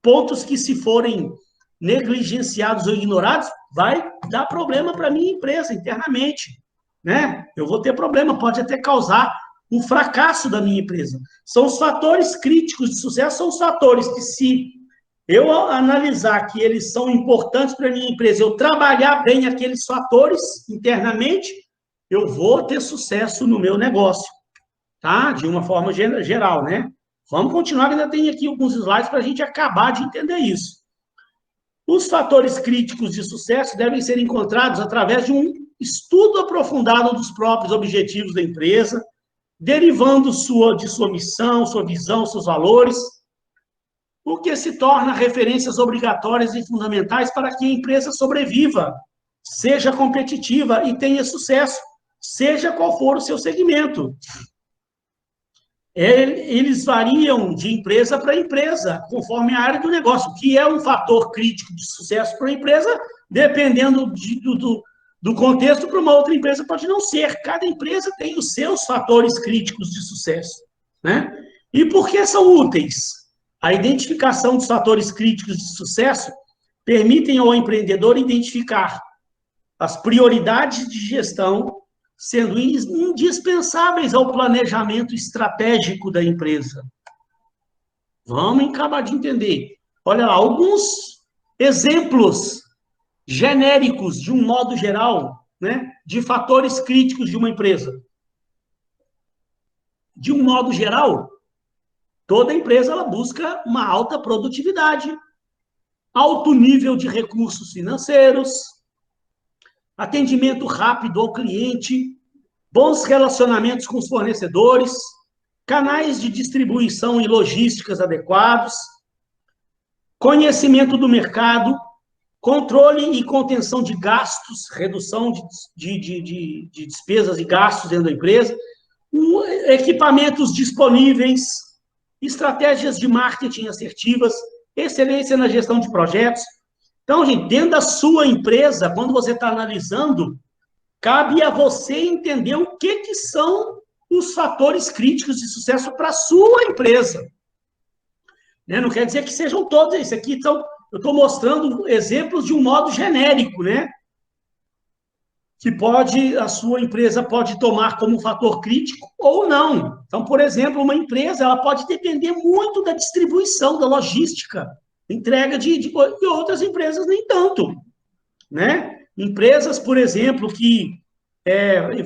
Pontos que, se forem negligenciados ou ignorados, vai dar problema para a minha empresa internamente, né? Eu vou ter problema, pode até causar um fracasso da minha empresa. São os fatores críticos de sucesso, são os fatores que, se eu analisar que eles são importantes para a minha empresa, eu trabalhar bem aqueles fatores internamente, eu vou ter sucesso no meu negócio, tá? De uma forma geral, né? Vamos continuar, ainda tem aqui alguns slides para a gente acabar de entender isso. Os fatores críticos de sucesso devem ser encontrados através de um estudo aprofundado dos próprios objetivos da empresa, derivando de sua missão, sua visão, seus valores, o que se torna referências obrigatórias e fundamentais para que a empresa sobreviva, seja competitiva e tenha sucesso, seja qual for o seu segmento. Eles variam de empresa para empresa, conforme a área do negócio, que é um fator crítico de sucesso para a empresa, dependendo do contexto, para uma outra empresa pode não ser. Cada empresa tem os seus fatores críticos de sucesso, né? E por que são úteis? A identificação dos fatores críticos de sucesso permitem ao empreendedor identificar as prioridades de gestão, sendo indispensáveis ao planejamento estratégico da empresa. Vamos acabar de entender. Olha lá, alguns exemplos genéricos, de um modo geral, né, de fatores críticos de uma empresa. De um modo geral, toda empresa ela busca uma alta produtividade, alto nível de recursos financeiros, atendimento rápido ao cliente, bons relacionamentos com os fornecedores, canais de distribuição e logísticas adequados, conhecimento do mercado, controle e contenção de gastos, redução de despesas e gastos dentro da empresa, equipamentos disponíveis, estratégias de marketing assertivas, excelência na gestão de projetos. Então, gente, dentro da sua empresa, quando você está analisando, cabe a você entender o que são os fatores críticos de sucesso para a sua empresa. Né? Não quer dizer que sejam todos. Isso aqui, então, eu estou mostrando exemplos de um modo genérico, né? Que a sua empresa pode tomar como fator crítico ou não. Então, por exemplo, uma empresa ela pode depender muito da distribuição, da logística, entrega e outras empresas nem tanto, né? Empresas, por exemplo, que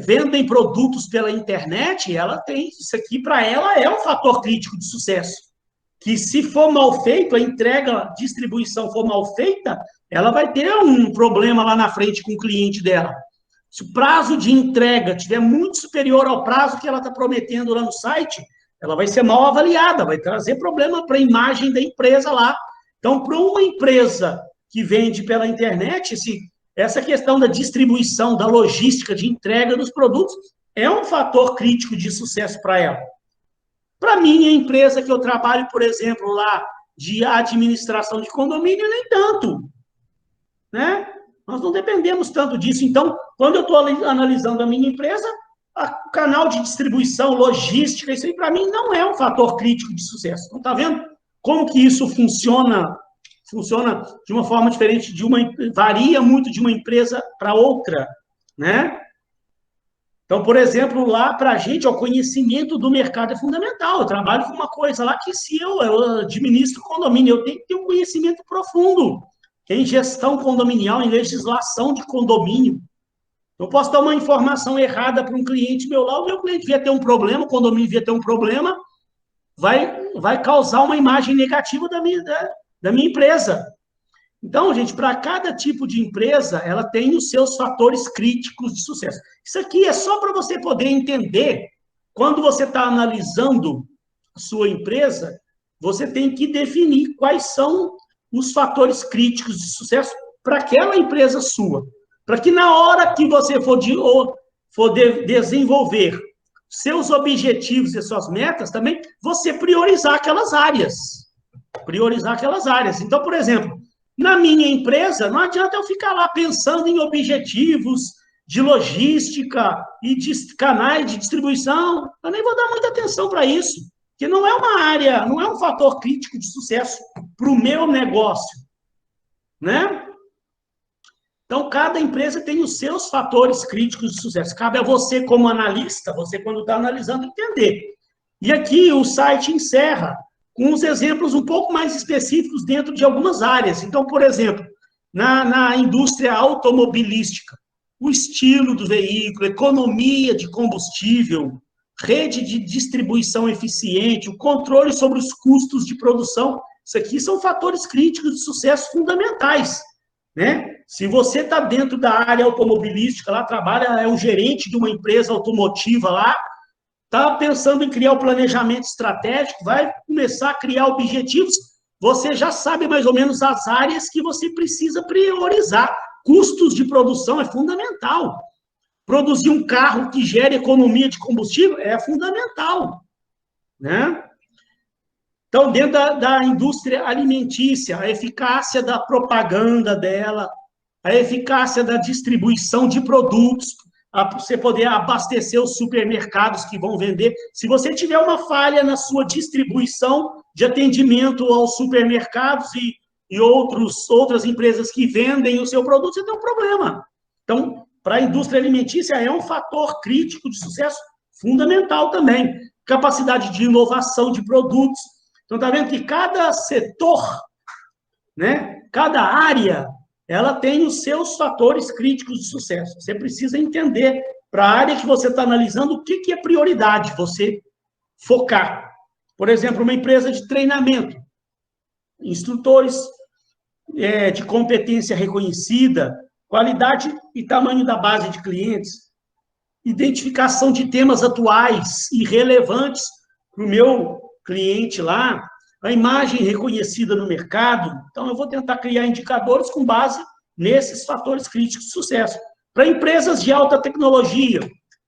vendem produtos pela internet, ela tem isso aqui, para ela é um fator crítico de sucesso, que se for mal feito, a entrega, a distribuição for mal feita, ela vai ter um problema lá na frente com o cliente dela. Se o prazo de entrega estiver muito superior ao prazo que ela está prometendo lá no site, ela vai ser mal avaliada, vai trazer problema para a imagem da empresa lá. Então, para uma empresa que vende pela internet, essa questão da distribuição, da logística, de entrega dos produtos, é um fator crítico de sucesso para ela. Para minha empresa que eu trabalho, por exemplo, lá de administração de condomínio, nem tanto, né? Nós não dependemos tanto disso. Então, quando eu estou analisando a minha empresa, o canal de distribuição, logística, isso aí para mim não é um fator crítico de sucesso. Então, tá vendo como que isso funciona? Funciona de uma forma diferente, varia muito de uma empresa para outra, né? Então, por exemplo, lá para a gente, o conhecimento do mercado é fundamental. Eu trabalho com uma coisa lá que se eu administro condomínio, eu tenho que ter um conhecimento profundo em gestão condominial, em legislação de condomínio. Eu posso dar uma informação errada para um cliente meu lá, o meu cliente devia ter um problema, o condomínio devia ter um problema, vai causar uma imagem negativa da minha empresa. Então, gente, para cada tipo de empresa, ela tem os seus fatores críticos de sucesso. Isso aqui é só para você poder entender, quando você está analisando a sua empresa, você tem que definir quais são os fatores críticos de sucesso para aquela empresa sua. Para que na hora que você for desenvolver seus objetivos e suas metas, também você priorizar aquelas áreas. Priorizar aquelas áreas. Então, por exemplo, na minha empresa, não adianta eu ficar lá pensando em objetivos de logística e de canais de distribuição. Eu nem vou dar muita atenção para isso, porque não é uma área, não é um fator crítico de sucesso para o meu negócio, né? Então, cada empresa tem os seus fatores críticos de sucesso. Cabe a você, como analista, você, quando está analisando, entender. E aqui o site encerra com uns exemplos um pouco mais específicos dentro de algumas áreas. Então, por exemplo, na indústria automobilística, o estilo do veículo, economia de combustível, rede de distribuição eficiente, o controle sobre os custos de produção Isso aqui são fatores críticos de sucesso fundamentais, né? Se você está dentro da área automobilística, lá trabalha, é um gerente de uma empresa automotiva lá, está pensando em criar o planejamento estratégico, vai começar a criar objetivos, você já sabe mais ou menos as áreas que você precisa priorizar. Custos de produção é fundamental. Produzir um carro que gere economia de combustível é fundamental, né? Então, dentro da indústria alimentícia, a eficácia da propaganda dela, a eficácia da distribuição de produtos, para você poder abastecer os supermercados que vão vender. Se você tiver uma falha na sua distribuição de atendimento aos supermercados e outras empresas que vendem o seu produto, você tem um problema. Então, para a indústria alimentícia, é um fator crítico de sucesso fundamental também. Capacidade de inovação de produtos. Então, está vendo que cada setor, né, cada área, ela tem os seus fatores críticos de sucesso. Você precisa entender, para a área que você está analisando, o que é prioridade, você focar. Por exemplo, uma empresa de treinamento, instrutores de competência reconhecida, qualidade e tamanho da base de clientes, identificação de temas atuais e relevantes para o meu cliente lá, a imagem reconhecida no mercado. Então, eu vou tentar criar indicadores com base nesses fatores críticos de sucesso. Para empresas de alta tecnologia,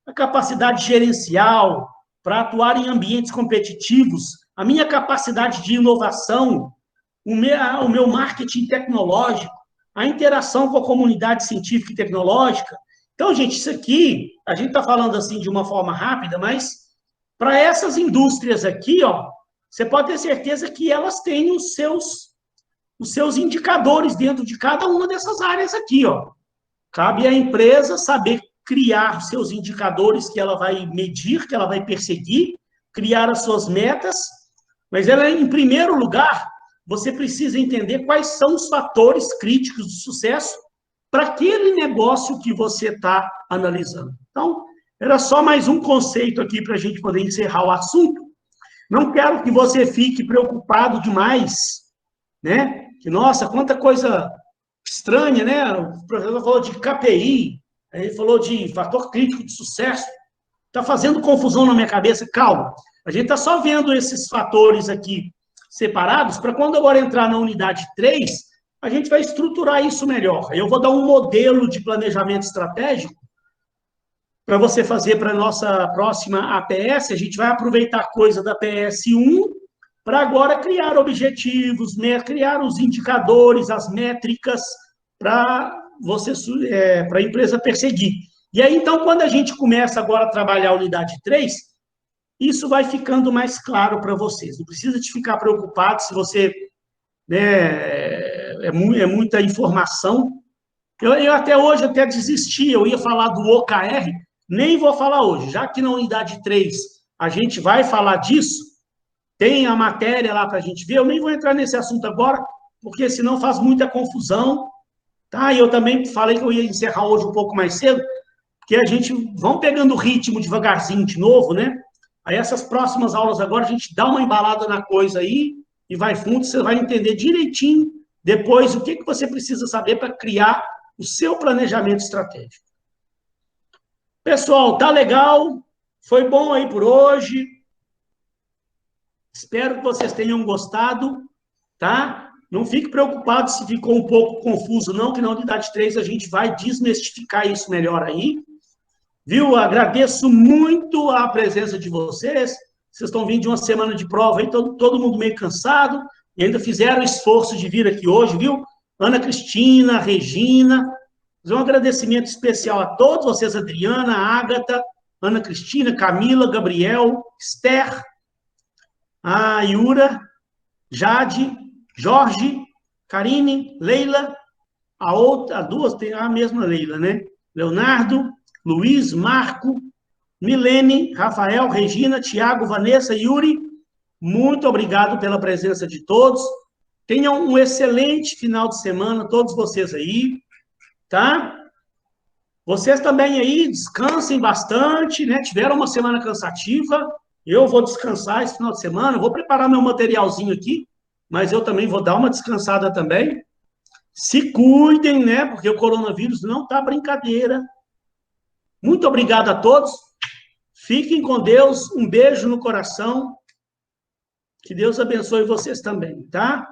a capacidade gerencial, para atuar em ambientes competitivos, a minha capacidade de inovação, o meu marketing tecnológico, a interação com a comunidade científica e tecnológica. Então, gente, isso aqui, a gente está falando assim de uma forma rápida, mas para essas indústrias aqui, ó, você pode ter certeza que elas têm os seus indicadores dentro de cada uma dessas áreas aqui, ó. Cabe à empresa saber criar os seus indicadores que ela vai medir, que ela vai perseguir, criar as suas metas, mas ela, em primeiro lugar, você precisa entender quais são os fatores críticos de sucesso para aquele negócio que você está analisando. Então, era só mais um conceito aqui para a gente poder encerrar o assunto. Não quero que você fique preocupado demais, né? Que, nossa, quanta coisa estranha, né? O professor falou de KPI, ele falou de fator crítico de sucesso. Está fazendo confusão na minha cabeça. Calma, a gente está só vendo esses fatores aqui separados para quando agora entrar na unidade 3, a gente vai estruturar isso melhor. Eu vou dar um modelo de planejamento estratégico para você fazer para a nossa próxima APS. A gente vai aproveitar a coisa da PS1 para agora criar objetivos, criar os indicadores, as métricas para a empresa perseguir. E aí, então, quando a gente começa agora a trabalhar a unidade 3, isso vai ficando mais claro para vocês. Não precisa de ficar preocupado se você... é muita informação. Eu até hoje até desisti, eu ia falar do OKR, nem vou falar hoje. Já que na unidade 3 a gente vai falar disso, tem a matéria lá para a gente ver, eu nem vou entrar nesse assunto agora, porque senão faz muita confusão. Tá? E eu também falei que eu ia encerrar hoje um pouco mais cedo, porque a gente vão pegando o ritmo devagarzinho de novo, né? Aí essas próximas aulas agora a gente dá uma embalada na coisa aí e vai fundo, você vai entender direitinho depois o que você precisa saber para criar o seu planejamento estratégico. Pessoal, tá legal? Foi bom aí por hoje. Espero que vocês tenham gostado, tá? Não fique preocupado se ficou um pouco confuso, não, que na unidade 3 a gente vai desmistificar isso melhor aí. Viu? Agradeço muito a presença de vocês. Vocês estão vindo de uma semana de prova aí, todo mundo meio cansado, e ainda fizeram o esforço de vir aqui hoje, viu? Ana Cristina, Regina, fazer um agradecimento especial a todos vocês, Adriana, Ágata, Ana Cristina, Camila, Gabriel, Esther, a Yura, Jade, Jorge, Karine, Leila, a duas tem a mesma Leila, né? Leonardo, Luiz, Marco, Milene, Rafael, Regina, Tiago, Vanessa, Yuri, muito obrigado pela presença de todos. Tenham um excelente final de semana, todos vocês aí, tá? Vocês também aí, descansem bastante, né? Tiveram uma semana cansativa, eu vou descansar esse final de semana, vou preparar meu materialzinho aqui, mas eu também vou dar uma descansada também. Se cuidem, né? Porque o coronavírus não tá brincadeira. Muito obrigado a todos. Fiquem com Deus. Um beijo no coração. Que Deus abençoe vocês também, tá?